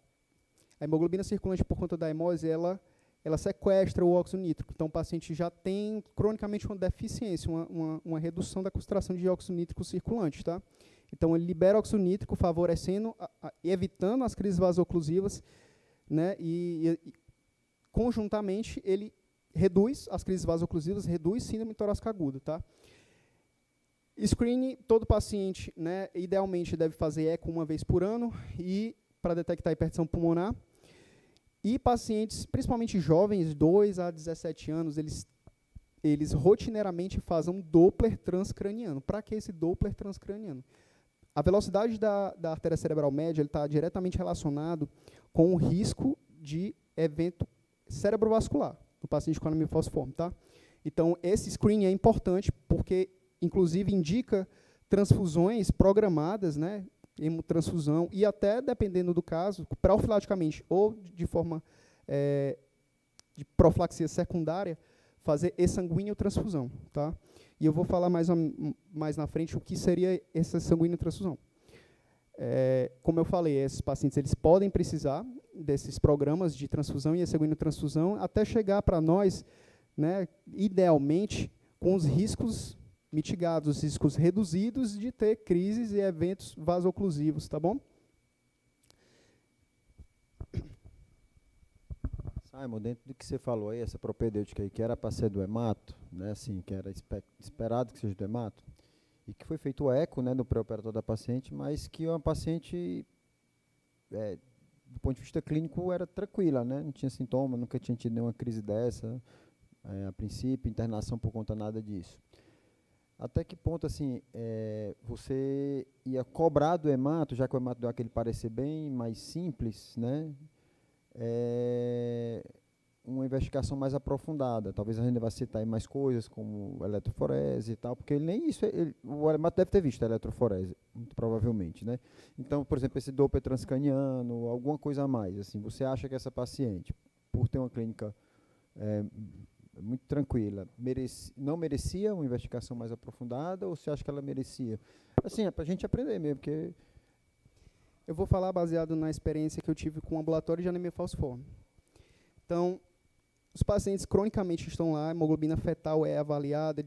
hemoglobina circulante por conta da hemose, ela sequestra o óxido nítrico. Então, o paciente já tem cronicamente uma deficiência, uma redução da concentração de óxido nítrico circulante, tá? Então, ele libera óxido nítrico, favorecendo, evitando as crises vasoclusivas, né, e conjuntamente, ele reduz as crises vasoclusivas, reduz síndrome torácica aguda, tá? Screening, todo paciente, né, idealmente deve fazer eco uma vez por ano e para detectar hipertensão pulmonar. E pacientes, principalmente jovens, 2 a 17 anos, eles rotineiramente fazem um Doppler transcraniano. Para que esse Doppler transcraniano? A velocidade da artéria cerebral média está diretamente relacionado com o risco de evento cerebrovascular no paciente com anemia falciforme, tá? Então, esse screening é importante porque, inclusive, indica transfusões programadas, né, hemotransfusão, e até, dependendo do caso, profilaticamente ou de forma de profilaxia secundária, fazer exsanguíneo transfusão, tá? E eu vou falar mais na frente o que seria essa sanguíneo transfusão. Como eu falei, esses pacientes eles podem precisar desses programas de transfusão e sanguíneo transfusão até chegar para nós, né, idealmente, com os riscos mitigados, os riscos reduzidos de ter crises e eventos vasoclusivos, tá bom? Simon, dentro do que você falou aí, essa propedêutica aí, que era para ser do hemato, né, assim, que era esperado que seja do hemato, e que foi feito o eco, né, no pré-operatório da paciente, mas que uma paciente, do ponto de vista clínico, era tranquila, né, não tinha sintoma, nunca tinha tido nenhuma crise dessa, a princípio, internação por conta nada disso. Até que ponto, assim, você ia cobrar do hemato, já que o hemato deu aquele parecer bem mais simples, né, uma investigação mais aprofundada. Talvez a gente vá citar aí mais coisas, como eletroforese e tal, porque nem isso, o hemato deve ter visto a eletroforese, muito provavelmente, né? Então, por exemplo, esse Doppler transcraniano, alguma coisa a mais, assim, você acha que essa paciente, por ter uma clínica muito tranquila, não merecia uma investigação mais aprofundada, ou você acha que ela merecia? Assim, é para a gente aprender mesmo, porque... Eu vou falar baseado na experiência que eu tive com o ambulatório de anemia falciforme. Então, os pacientes cronicamente estão lá, a hemoglobina fetal é avaliada,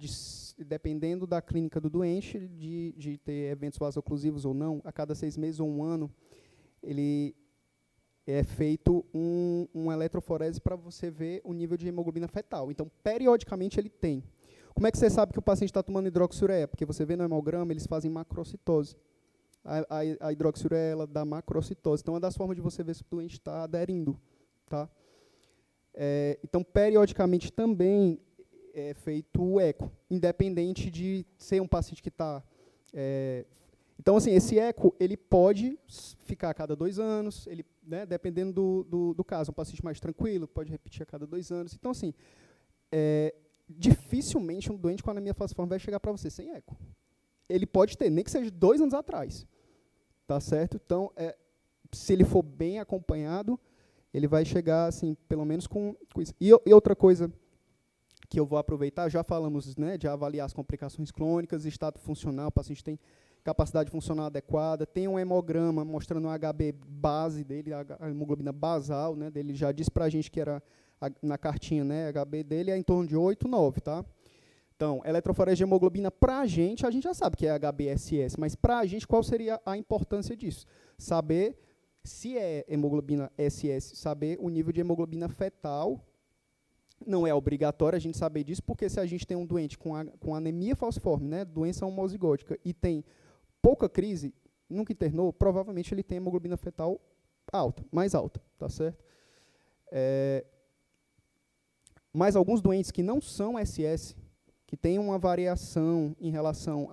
dependendo da clínica do doente, de ter eventos vasoclusivos ou não, a cada 6 meses ou 1 ano, ele é feito uma eletroforese para você ver o nível de hemoglobina fetal. Então, periodicamente, ele tem. Como é que você sabe que o paciente está tomando hidroxiureia? Porque você vê no hemograma, eles fazem macrocitose. A hidroxiureia ela dá macrocitose. Então, é uma das formas de você ver se o doente está aderindo. Tá? Então, periodicamente, também é feito o eco, independente de ser um paciente que está... Então, assim, esse eco ele pode ficar a cada 2 anos, ele, né, dependendo do caso. Um paciente mais tranquilo pode repetir a cada 2 anos. Então, assim, dificilmente um doente com anemia falciforme vai chegar para você sem eco. Ele pode ter, nem que seja 2 anos atrás. Tá certo? Então, se ele for bem acompanhado, ele vai chegar, assim, pelo menos com isso. E outra coisa que eu vou aproveitar, já falamos, né, de avaliar as complicações crônicas, estado funcional, o paciente tem capacidade funcional adequada, tem um hemograma mostrando o HB base dele, a hemoglobina basal, né, dele já disse para a gente que era, na cartinha, né, HB dele é em torno de 8, 9, tá? Então, eletroforese de hemoglobina, para a gente já sabe que é HbSS, mas para a gente, qual seria a importância disso? Saber se é hemoglobina SS, saber o nível de hemoglobina fetal. Não é obrigatório a gente saber disso, porque se a gente tem um doente com anemia falciforme, né, doença homozigótica, e tem pouca crise, nunca internou, provavelmente ele tem hemoglobina fetal alta, mais alta, tá certo? Mas alguns doentes que não são SS, que têm uma variação em relação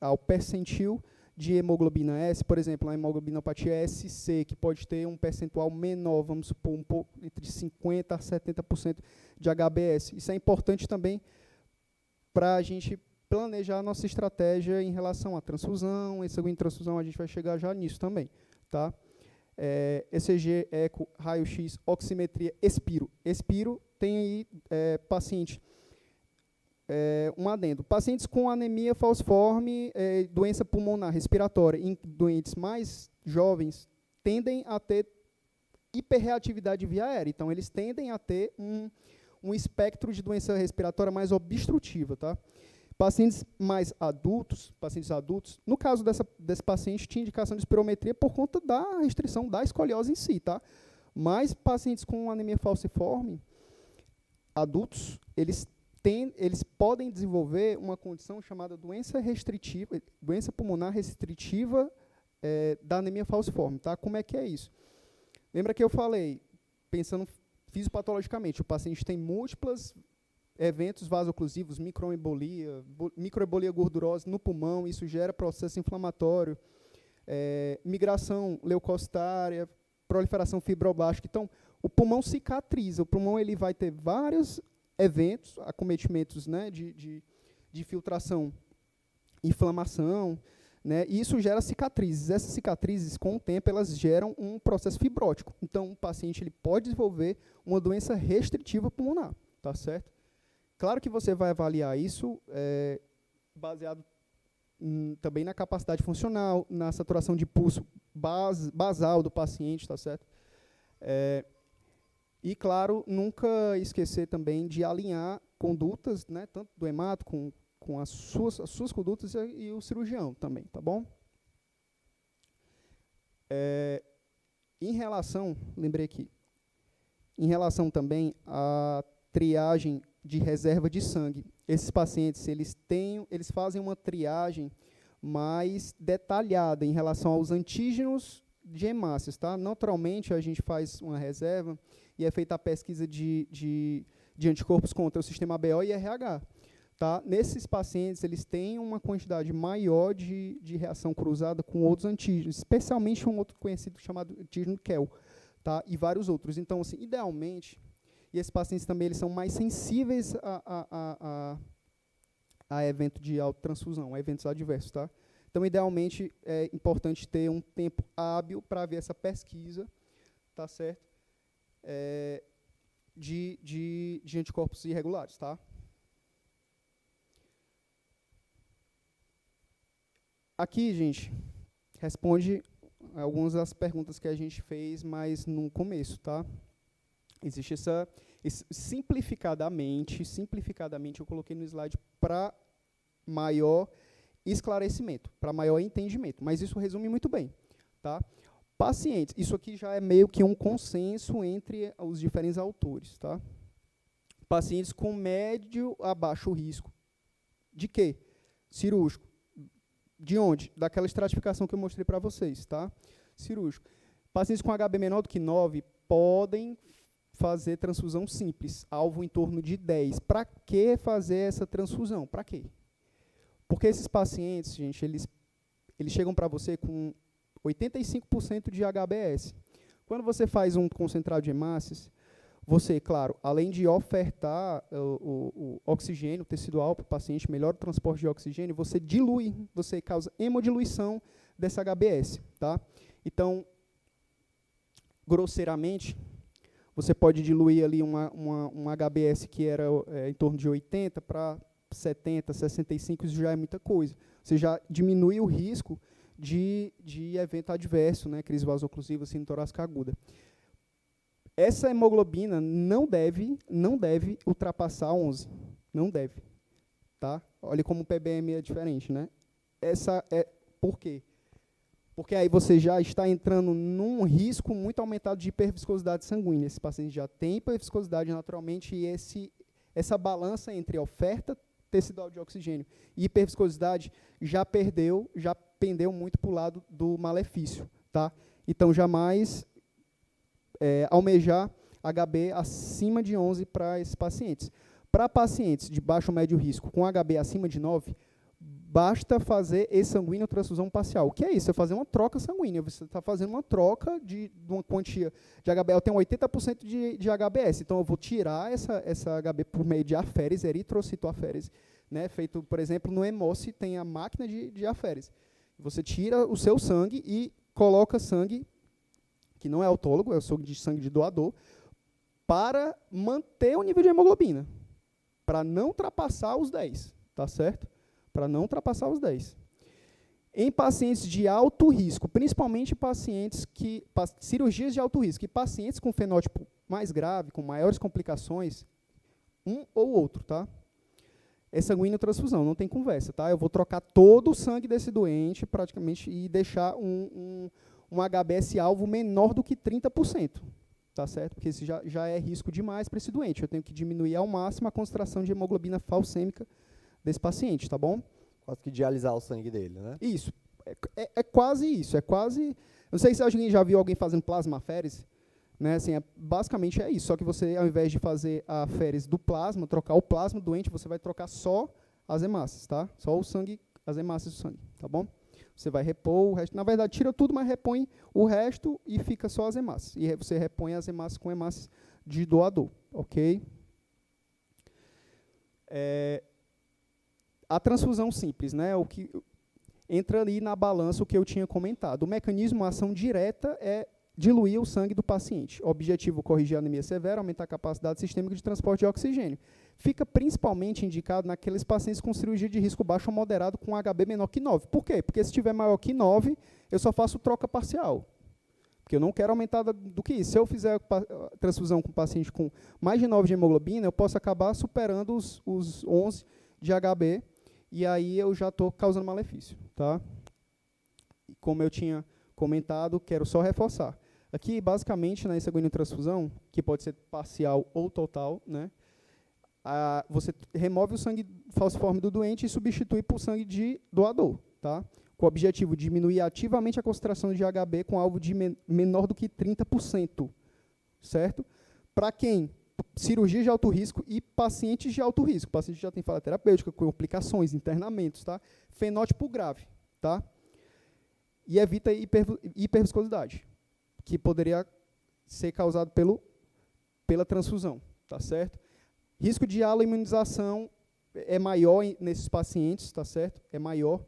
ao percentil de hemoglobina S, por exemplo, a hemoglobinopatia SC, que pode ter um percentual menor, vamos supor, um pouco entre 50% a 70% de HbS. Isso é importante também para a gente planejar a nossa estratégia em relação à transfusão. Em seguida, transfusão, a gente vai chegar já nisso também. Tá? ECG, eco, raio-x, oximetria, expiro. Expiro tem aí paciente... um adendo. Pacientes com anemia falciforme, doença pulmonar respiratória, em doentes mais jovens, tendem a ter hiperreatividade via aérea. Então, eles tendem a ter um espectro de doença respiratória mais obstrutiva. Tá? Pacientes adultos, no caso desse paciente, tinha indicação de espirometria por conta da restrição da escoliose em si. Tá? Mas pacientes com anemia falciforme, adultos, eles podem desenvolver uma condição chamada doença pulmonar restritiva da anemia falciforme. Tá? Como é que é isso? Lembra que eu falei, pensando fisiopatologicamente, o paciente tem múltiplos eventos vasoclusivos, microembolia gordurosa no pulmão, isso gera processo inflamatório, migração leucocitária, proliferação fibroblástica. Então, o pulmão cicatriza, o pulmão ele vai ter vários eventos, acometimentos, né, de filtração, inflamação, né, e isso gera cicatrizes. Essas cicatrizes, com o tempo, elas geram um processo fibrótico. Então, o paciente ele pode desenvolver uma doença restritiva pulmonar, tá certo? Claro que você vai avaliar isso baseado também na capacidade funcional, na saturação de pulso basal do paciente, tá certo? E, claro, nunca esquecer também de alinhar condutas, né, tanto do hemato com as suas condutas e o cirurgião também, tá bom? Em relação, lembrei aqui, em relação também à triagem de reserva de sangue, esses pacientes, eles fazem uma triagem mais detalhada em relação aos antígenos de hemácias, tá? Naturalmente, a gente faz uma reserva e é feita a pesquisa de anticorpos contra o sistema ABO e RH. Tá? Nesses pacientes, eles têm uma quantidade maior de reação cruzada com outros antígenos, especialmente um outro conhecido chamado antígeno KEL, tá? E vários outros. Então, assim, idealmente, e esses pacientes também eles são mais sensíveis a evento de autotransfusão, a eventos adversos. Tá? Então, idealmente, é importante ter um tempo hábil para ver essa pesquisa, tá certo? De anticorpos irregulares, tá? Aqui, gente, responde algumas das perguntas que a gente fez, mas no começo, tá? Existe simplificadamente, eu coloquei no slide para maior esclarecimento, para maior entendimento, mas isso resume muito bem, tá? Pacientes, isso aqui já é meio que um consenso entre os diferentes autores, tá? Pacientes com médio a baixo risco. De quê? Cirúrgico. De onde? Daquela estratificação que eu mostrei para vocês, tá? Cirúrgico. Pacientes com HB menor do que 9 podem fazer transfusão simples, alvo em torno de 10. Para que fazer essa transfusão? Para quê? Porque esses pacientes, gente, eles chegam para você com 85% de HbS. Quando você faz um concentrado de hemácias, você, claro, além de ofertar o oxigênio tecidual para o paciente, melhora o transporte de oxigênio, você dilui, você causa hemodiluição dessa HbS. Tá? Então, grosseiramente, você pode diluir ali um HbS que era em torno de 80 para 70, 65, isso já é muita coisa. Você já diminui o risco de evento adverso, né, crise vasoclusiva, síndrome torácica aguda. Essa hemoglobina não deve ultrapassar 11. Não deve. tá? Olha como o PBM é diferente, né? Por quê? Porque aí você já está entrando num risco muito aumentado de hiperviscosidade sanguínea. Esse paciente já tem hiperviscosidade naturalmente e essa balança entre a oferta tecidual de oxigênio e hiperviscosidade já pendeu muito para o lado do malefício, tá? Então, jamais almejar HB acima de 11 para esses pacientes. Para pacientes de baixo ou médio risco com HB acima de 9, basta fazer exsanguíneo transfusão parcial. O que é isso? É fazer uma troca sanguínea. Você está fazendo uma troca de uma quantia de HB. Eu tenho 80% de HBS, então eu vou tirar essa HB por meio de aférese, eritrocitoaférese, né? Feito, por exemplo, no Hemoce tem a máquina de aférese. Você tira o seu sangue e coloca sangue, que não é autólogo, é o sangue de doador, para manter o nível de hemoglobina, para não ultrapassar os 10, tá certo? Para não ultrapassar os 10. Em pacientes de alto risco, principalmente cirurgias de alto risco, e pacientes com fenótipo mais grave, com maiores complicações, um ou outro, tá? É sanguíneo transfusão, não tem conversa, tá? Eu vou trocar todo o sangue desse doente, praticamente, e deixar um HBS alvo menor do que 30%, tá certo? Porque esse já é risco demais para esse doente. Eu tenho que diminuir ao máximo a concentração de hemoglobina falcêmica desse paciente, tá bom? Quase que dialisar o sangue dele, né? Isso. É quase isso. É quase... Não sei se alguém já viu alguém fazendo plasmaférese, né? Assim, basicamente é isso. Só que você, ao invés de fazer a férese do plasma, trocar o plasma doente, você vai trocar só as hemácias, tá? Só o sangue, as hemácias do sangue, tá bom? Você vai repor o resto. Na verdade, tira tudo, mas repõe o resto e fica só as hemácias. E você repõe as hemácias com hemácias de doador, ok? A transfusão simples, né? O que entra ali na balança o que eu tinha comentado. O mecanismo, a ação direta é diluir o sangue do paciente. O objetivo, corrigir a anemia severa, aumentar a capacidade sistêmica de transporte de oxigênio. Fica principalmente indicado naqueles pacientes com cirurgia de risco baixo ou moderado com HB menor que 9. Por quê? Porque se tiver maior que 9, eu só faço troca parcial. Porque eu não quero aumentar do que isso. Se eu fizer transfusão com paciente com mais de 9 de hemoglobina, eu posso acabar superando os 11 de HB, e aí eu já estou causando malefício, tá? E como eu tinha comentado, quero só reforçar. Aqui, basicamente, na exsanguíneo transfusão, que pode ser parcial ou total, né? Você remove o sangue falciforme do doente e substitui por sangue de doador, tá? Com o objetivo de diminuir ativamente a concentração de HB com alvo de menor do que 30%, certo? Para quem? Cirurgia de alto risco e pacientes de alto risco. Paciente já tem falha terapêutica, complicações, internamentos, tá? Fenótipo grave, tá? E evita hiperviscosidade, que poderia ser causado pela transfusão, tá certo? Risco de aloimunização é maior nesses pacientes, tá certo? É maior.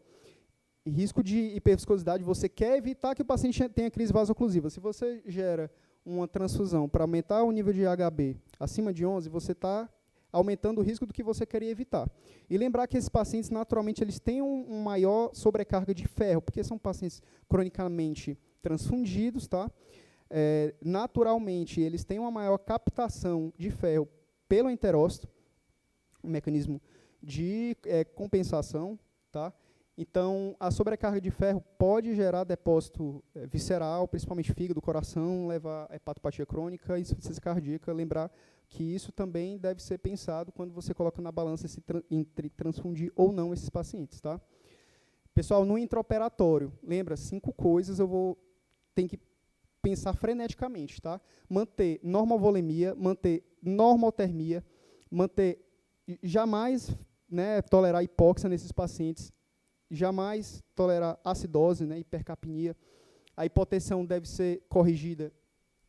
E risco de hiperviscosidade, você quer evitar que o paciente tenha crise vasoclusiva. Se você gera uma transfusão para aumentar o nível de HB acima de 11, você está aumentando o risco do que você queria evitar. E lembrar que esses pacientes, naturalmente, eles têm um maior sobrecarga de ferro, porque são pacientes cronicamente transfundidos, tá? Naturalmente, eles têm uma maior captação de ferro pelo enterócito, um mecanismo de compensação, tá? Então, a sobrecarga de ferro pode gerar depósito visceral, principalmente fígado, coração, levar a hepatopatia crônica e insuficiência cardíaca. Lembrar que isso também deve ser pensado quando você coloca na balança entre transfundir ou não esses pacientes, tá? Pessoal, no intraoperatório, lembra, 5 coisas tem que pensar freneticamente, tá? Manter normovolemia, manter normotermia, jamais, né, tolerar hipóxia nesses pacientes, jamais tolerar acidose, né, hipercapnia. A hipotensão deve ser corrigida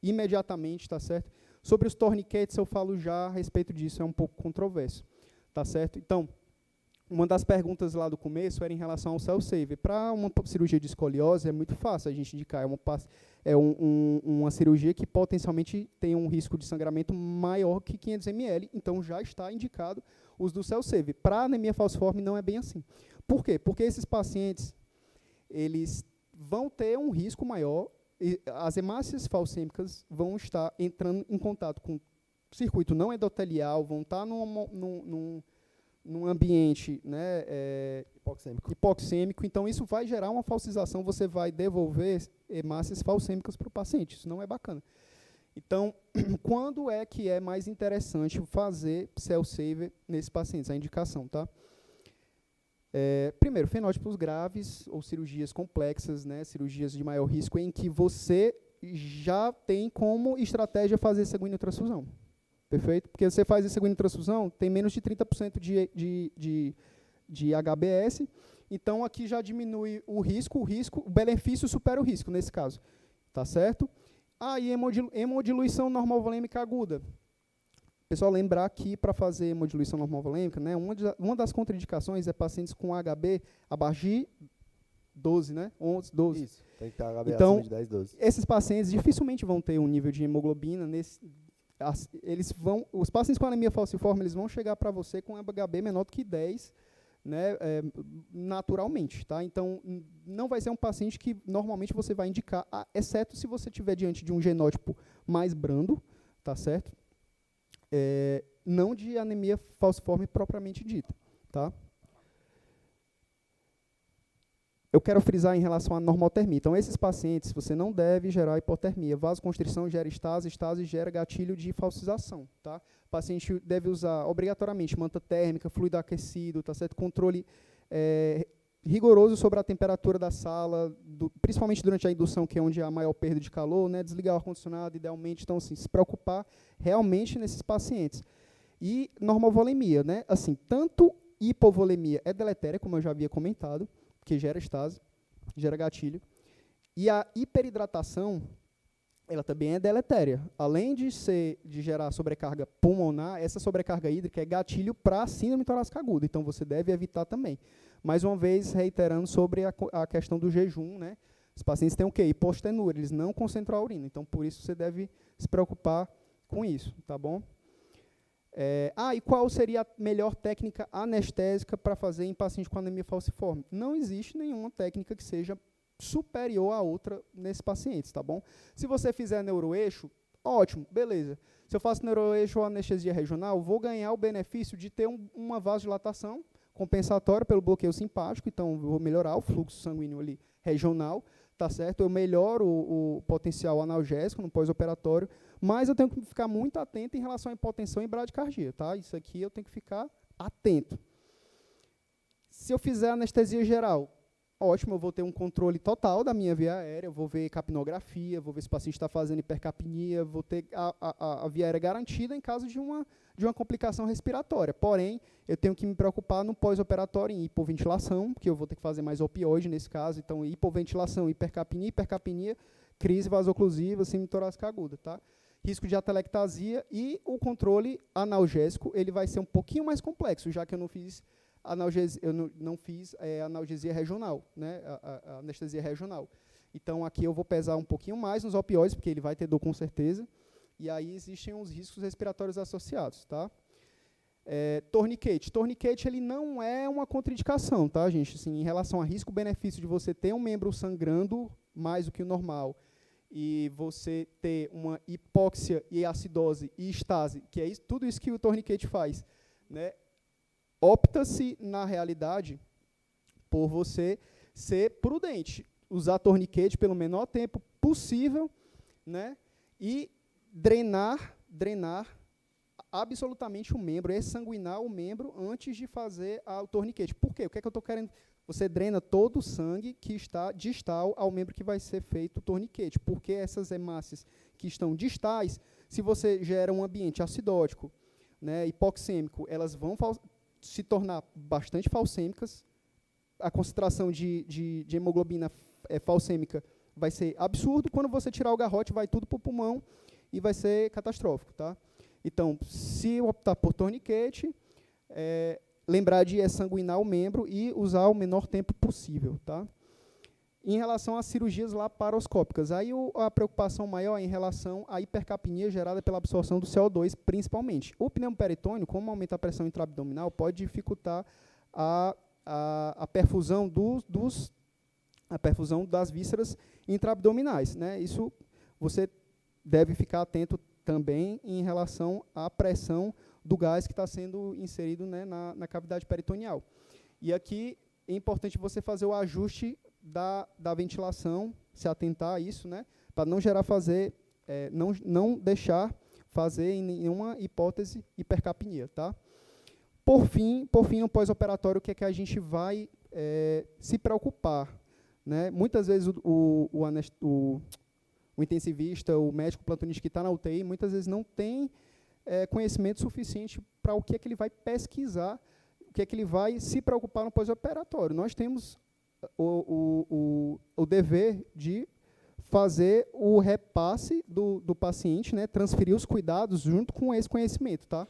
imediatamente, tá certo? Sobre os torniquetes, eu falo já a respeito disso, é um pouco controverso, tá certo? Então, uma das perguntas lá do começo era em relação ao cell save. Para uma cirurgia de escoliose é muito fácil a gente indicar, uma cirurgia que potencialmente tem um risco de sangramento maior que 500 ml, então já está indicado o uso do cell save. Para anemia falciforme não é bem assim. Por quê? Porque esses pacientes, eles vão ter um risco maior, e as hemácias falcêmicas vão estar entrando em contato com o circuito não endotelial, vão estar num ambiente, né, hipoxêmico, então isso vai gerar uma falsização, você vai devolver hemácias falsêmicas para o paciente, isso não é bacana. Então, quando é que é mais interessante fazer cell saver nesses pacientes? A indicação, tá? Primeiro, fenótipos graves ou cirurgias complexas, né, cirurgias de maior risco, em que você já tem como estratégia fazer sanguíneo-transfusão. Perfeito? Porque você faz a sanguíneo-transfusão, tem menos de 30% de HBS, então aqui já diminui o risco, o benefício supera o risco, nesse caso. Tá certo? E hemodiluição normal-volêmica aguda. Pessoal, lembrar que para fazer hemodiluição normal-volêmica, né, uma das contraindicações é pacientes com HB abaixo de 12, né? 11, 12. Isso, tem que ter HB então, acima de 10, 12. Esses pacientes dificilmente vão ter um nível de hemoglobina. Os pacientes com anemia falciforme, eles vão chegar para você com HB menor do que 10, né, naturalmente. Tá? Então, não vai ser um paciente que normalmente você vai indicar, exceto se você estiver diante de um genótipo mais brando, tá certo? Não de anemia falciforme propriamente dita. Tá? Eu quero frisar em relação à normotermia. Então, esses pacientes, você não deve gerar hipotermia. Vasoconstrição gera estase gera gatilho de falsização. Tá? O paciente deve usar obrigatoriamente manta térmica, fluido aquecido, tá certo? Controle rigoroso sobre a temperatura da sala, principalmente durante a indução, que é onde há a maior perda de calor, né? Desligar o ar-condicionado, idealmente. Então, assim, se preocupar realmente nesses pacientes. E normovolemia, né? Assim, tanto hipovolemia é deletéria, como eu já havia comentado, que gera estase, gera gatilho. E a hiperidratação, ela também é deletéria. Além de gerar sobrecarga pulmonar, essa sobrecarga hídrica é gatilho para síndrome torácica aguda. Então, você deve evitar também. Mais uma vez, reiterando sobre a questão do jejum, né? Os pacientes têm o quê? Hipostenúria, eles não concentram a urina. Então, por isso, você deve se preocupar com isso, tá bom? E qual seria a melhor técnica anestésica para fazer em paciente com anemia falciforme? Não existe nenhuma técnica que seja superior à outra nesses pacientes, tá bom? Se você fizer neuroeixo, ótimo, beleza. Se eu faço neuroeixo ou anestesia regional, vou ganhar o benefício de ter uma vasodilatação compensatória pelo bloqueio simpático, então eu vou melhorar o fluxo sanguíneo ali regional, tá certo? Eu melhoro o potencial analgésico no pós-operatório, mas eu tenho que ficar muito atento em relação à hipotensão e bradicardia, tá? Isso aqui eu tenho que ficar atento. Se eu fizer anestesia geral, ótimo, eu vou ter um controle total da minha via aérea, eu vou ver capnografia, vou ver se o paciente está fazendo hipercapnia, vou ter a via aérea garantida em caso de uma complicação respiratória. Porém, eu tenho que me preocupar no pós-operatório em hipoventilação, porque eu vou ter que fazer mais opioide nesse caso, então hipoventilação, hipercapnia, crise vasoclusiva, síndrome torácica aguda, tá? Risco de atelectasia e o controle analgésico, ele vai ser um pouquinho mais complexo, já que eu não fiz analgesia regional, né, a anestesia regional. Então, aqui eu vou pesar um pouquinho mais nos opioides, porque ele vai ter dor com certeza, e aí existem os riscos respiratórios associados, tá? Tourniquet. Tourniquet, ele não é uma contraindicação, tá, gente? Assim, em relação a risco-benefício de você ter um membro sangrando mais do que o normal, e você ter uma hipóxia e acidose e estase, que é isso, tudo isso que o tourniquet faz, né? Opta-se, na realidade, por você ser prudente, usar tourniquet pelo menor tempo possível, né? E drenar absolutamente o membro, exsanguinar o membro antes de fazer o tourniquet. Por quê? O que é que eu estou querendo? Você drena todo o sangue que está distal ao membro que vai ser feito o tourniquet, porque essas hemácias que estão distais, se você gera um ambiente acidótico, né, hipoxêmico, elas vão se tornar bastante falsêmicas, a concentração de hemoglobina falsêmica vai ser absurdo, quando você tirar o garrote vai tudo para o pulmão e vai ser catastrófico. Tá? Então, se optar por tourniquet, lembrar de exsanguinar o membro e usar o menor tempo possível. Tá? Em relação às cirurgias laparoscópicas, aí a preocupação maior é em relação à hipercapnia gerada pela absorção do CO2, principalmente. O pneumoperitônio, como aumenta a pressão intraabdominal, pode dificultar a perfusão a perfusão das vísceras intraabdominais, né? Isso você deve ficar atento também em relação à pressão do gás que está sendo inserido, né, na cavidade peritoneal. E aqui é importante você fazer o ajuste da ventilação, se atentar a isso, né, para não não deixar fazer em nenhuma hipótese hipercapnia, tá? Por fim, no pós-operatório, o que é que a gente vai se preocupar, né? Muitas vezes o intensivista, o médico plantonista que está na UTI, muitas vezes não tem conhecimento suficiente para o que é que ele vai pesquisar, o que é que ele vai se preocupar no pós-operatório. Nós temos o dever de fazer o repasse do paciente, né, transferir os cuidados junto com esse conhecimento, tá?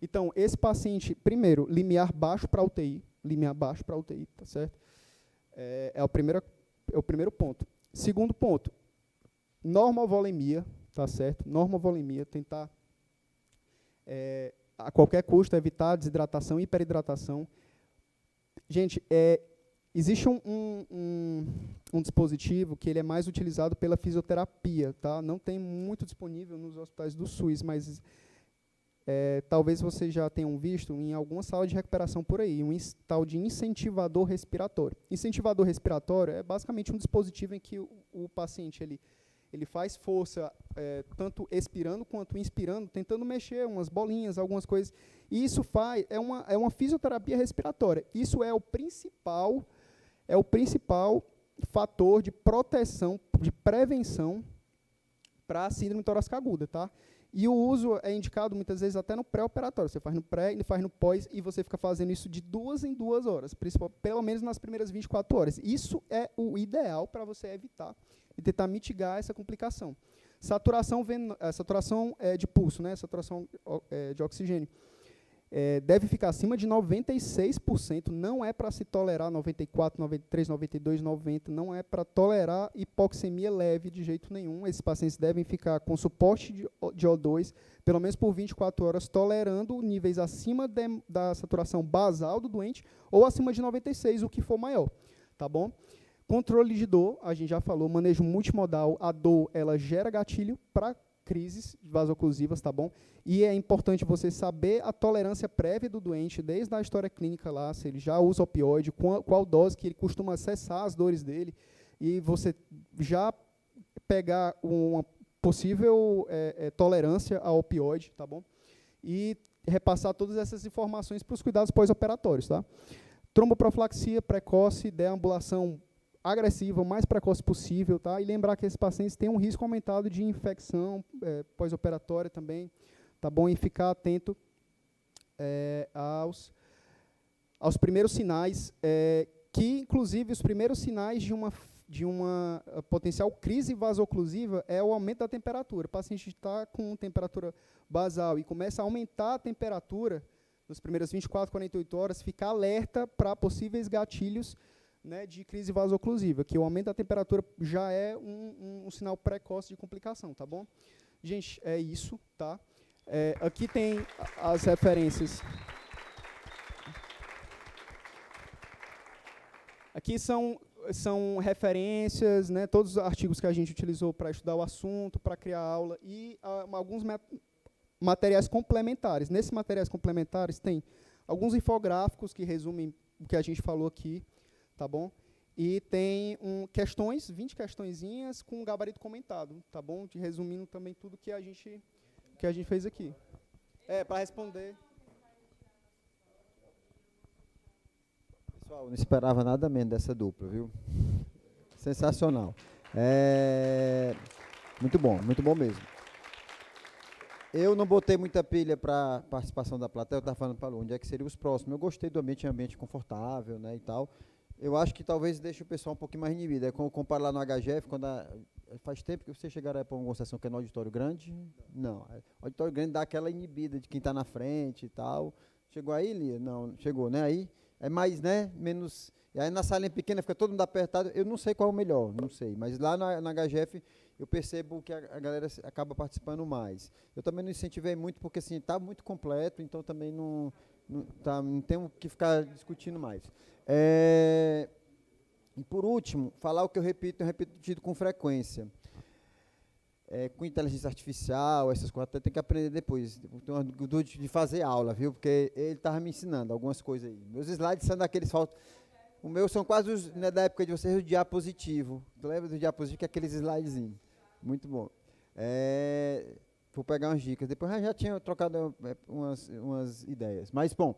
Então, esse paciente, primeiro, limiar baixo para UTI, tá certo? É o primeiro ponto. Segundo ponto, normovolemia, tá certo? Normovolemia, tentar a qualquer custo evitar desidratação e hiperidratação. Gente, existe um dispositivo que ele é mais utilizado pela fisioterapia, tá? Não tem muito disponível nos hospitais do SUS, mas talvez vocês já tenham visto em alguma sala de recuperação por aí, um tal de incentivador respiratório. Incentivador respiratório é basicamente um dispositivo em que o paciente ele faz força, tanto expirando quanto inspirando, tentando mexer umas bolinhas, algumas coisas. E isso é uma fisioterapia respiratória. Isso é o principal fator de proteção, de prevenção para a síndrome torácica aguda, tá? E o uso é indicado muitas vezes até no pré-operatório. Você faz no pré e faz no pós, e você fica fazendo isso de 2 em 2 horas, pelo menos nas primeiras 24 horas. Isso é o ideal para você evitar e tentar mitigar essa complicação. Saturação de pulso, né? Saturação de oxigênio. Deve ficar acima de 96%, não é para se tolerar 94, 93, 92, 90, não é para tolerar hipoxemia leve de jeito nenhum. Esses pacientes devem ficar com suporte de O2, pelo menos por 24 horas, tolerando níveis acima da saturação basal do doente ou acima de 96, o que for maior, tá bom? Controle de dor, a gente já falou, manejo multimodal, a dor, ela gera gatilho para crises vasoclusivas, tá bom? E é importante você saber a tolerância prévia do doente, desde a história clínica lá, se ele já usa opioide, qual dose que ele costuma cessar as dores dele, e você já pegar uma possível tolerância a opioide, tá bom? E repassar todas essas informações para os cuidados pós-operatórios, tá? Tromboprofilaxia precoce, deambulação agressiva, o mais precoce possível, tá? E lembrar que esses pacientes têm um risco aumentado de infecção pós-operatória também, tá bom? E ficar atento aos primeiros sinais, que inclusive os primeiros sinais de uma potencial crise vasoclusiva é o aumento da temperatura. O paciente está com temperatura basal e começa a aumentar a temperatura nas primeiras 24, 48 horas, ficar alerta para possíveis gatilhos, né, de crise vasoclusiva, que o aumento da temperatura já é um sinal precoce de complicação, tá bom? Gente, é isso, tá? Aqui tem as referências. Aqui são referências, né, todos os artigos que a gente utilizou para estudar o assunto, para criar aula, e alguns materiais complementares. Nesses materiais complementares tem alguns infográficos que resumem o que a gente falou aqui, tá bom? E tem 20 questõezinhas com um gabarito comentado, tá bom? Resumindo também tudo que a gente fez aqui. Para responder. Pessoal, não esperava nada menos dessa dupla, viu? Sensacional. Muito bom mesmo. Eu não botei muita pilha para participação da plateia, eu estava falando para onde é que seriam os próximos. Eu gostei do ambiente confortável, né, e tal. Eu acho que talvez deixe o pessoal um pouquinho mais inibido. É como comparo lá no HGF, faz tempo que vocês chegaram para uma sessão que é no auditório grande? Não. Auditório grande dá aquela inibida de quem está na frente e tal. Chegou aí, Lia? Não, chegou, né? Aí é mais, né? Menos. E aí na salinha pequena fica todo mundo apertado. Eu não sei qual é o melhor, não sei. Mas lá na HGF eu percebo que a galera acaba participando mais. Eu também não incentivei muito, porque assim, está muito completo, então também não temos que ficar discutindo mais. E por último, falar o que eu tenho repetido com frequência. com inteligência artificial, essas coisas, até tem que aprender depois, de fazer aula, viu? Porque ele estava me ensinando algumas coisas aí. Meus slides são daqueles falsos. O meu são quase, né, da época de vocês, o diapositivo. Tu lembra do diapositivo, que é aqueles slidezinhos. Muito bom. Vou pegar umas dicas. Depois já tinha trocado umas ideias. Mas, bom,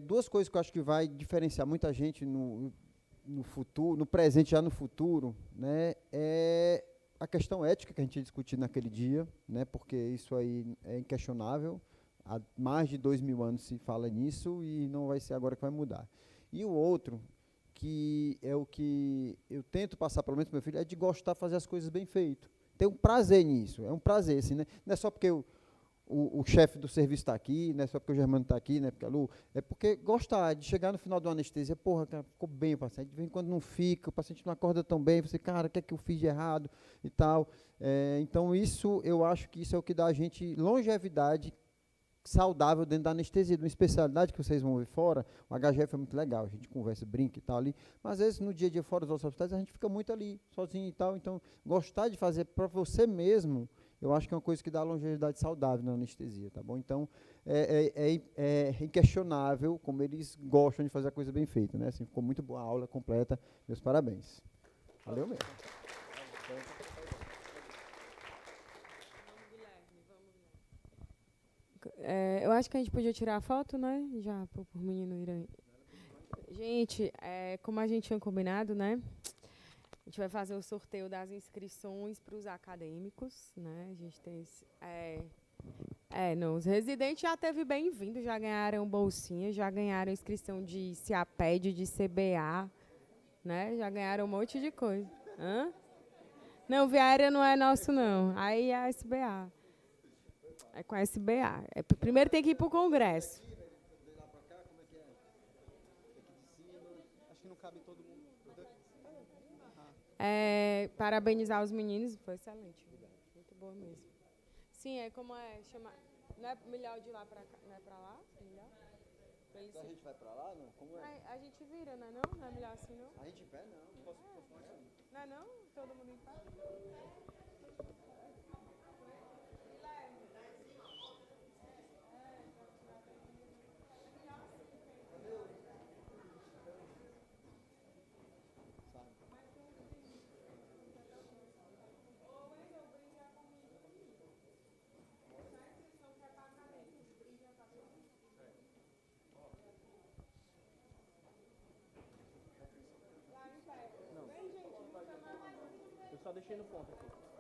duas coisas que eu acho que vai diferenciar muita gente no futuro, no presente já no futuro, né, é a questão ética que a gente ia discutir naquele dia, né, porque isso aí é inquestionável. Há mais de 2000 anos se fala nisso e não vai ser agora que vai mudar. E o outro, que é o que eu tento passar, pelo menos para meu filho, é de gostar de fazer as coisas bem feitas. Tem um prazer nisso, é um prazer, assim, né? Não é só porque o chefe do serviço está aqui, não é só porque o Germano está aqui, né, porque a Lu, é porque gostar de chegar no final do anestesia, porra, cara, ficou bem o paciente, de vez em quando não fica, o paciente não acorda tão bem, você, cara, o que é que eu fiz de errado e tal. Então, isso, eu acho que isso é o que dá a gente longevidade saudável dentro da anestesia, de uma especialidade que vocês vão ver fora. O HGF é muito legal, a gente conversa, brinca e tal ali, mas às vezes no dia a dia fora dos hospitais a gente fica muito ali, sozinho e tal, então gostar de fazer para você mesmo, eu acho que é uma coisa que dá longevidade saudável na anestesia, tá bom? Então, é inquestionável como eles gostam de fazer a coisa bem feita, né? Assim, ficou muito boa a aula completa, meus parabéns. Valeu mesmo. Eu acho que a gente podia tirar a foto, né? Já, por menino Irã. Gente, como a gente tinha combinado, né? A gente vai fazer o sorteio das inscrições para os acadêmicos, né? A gente tem esse... não, os residentes já teve bem-vindo, já ganharam bolsinha, já ganharam inscrição de CIAPED, de CBA, né? Já ganharam um monte de coisa. Hã? Não, Viária não é nosso, não. Aí é a SBA. É com a SBA. Primeiro tem que ir para o Congresso. Acho que não cabe todo mundo. Parabenizar os meninos, foi excelente. Muito boa mesmo. Sim, chama. Não é melhor de lá para cá? Não é para lá? Melhor? A gente vai para lá, não? Como é? A gente vira, não é não? Não é melhor assim, não? A gente em pé, não. Não é não? Todo mundo em pé? Eu só deixei no ponto aqui.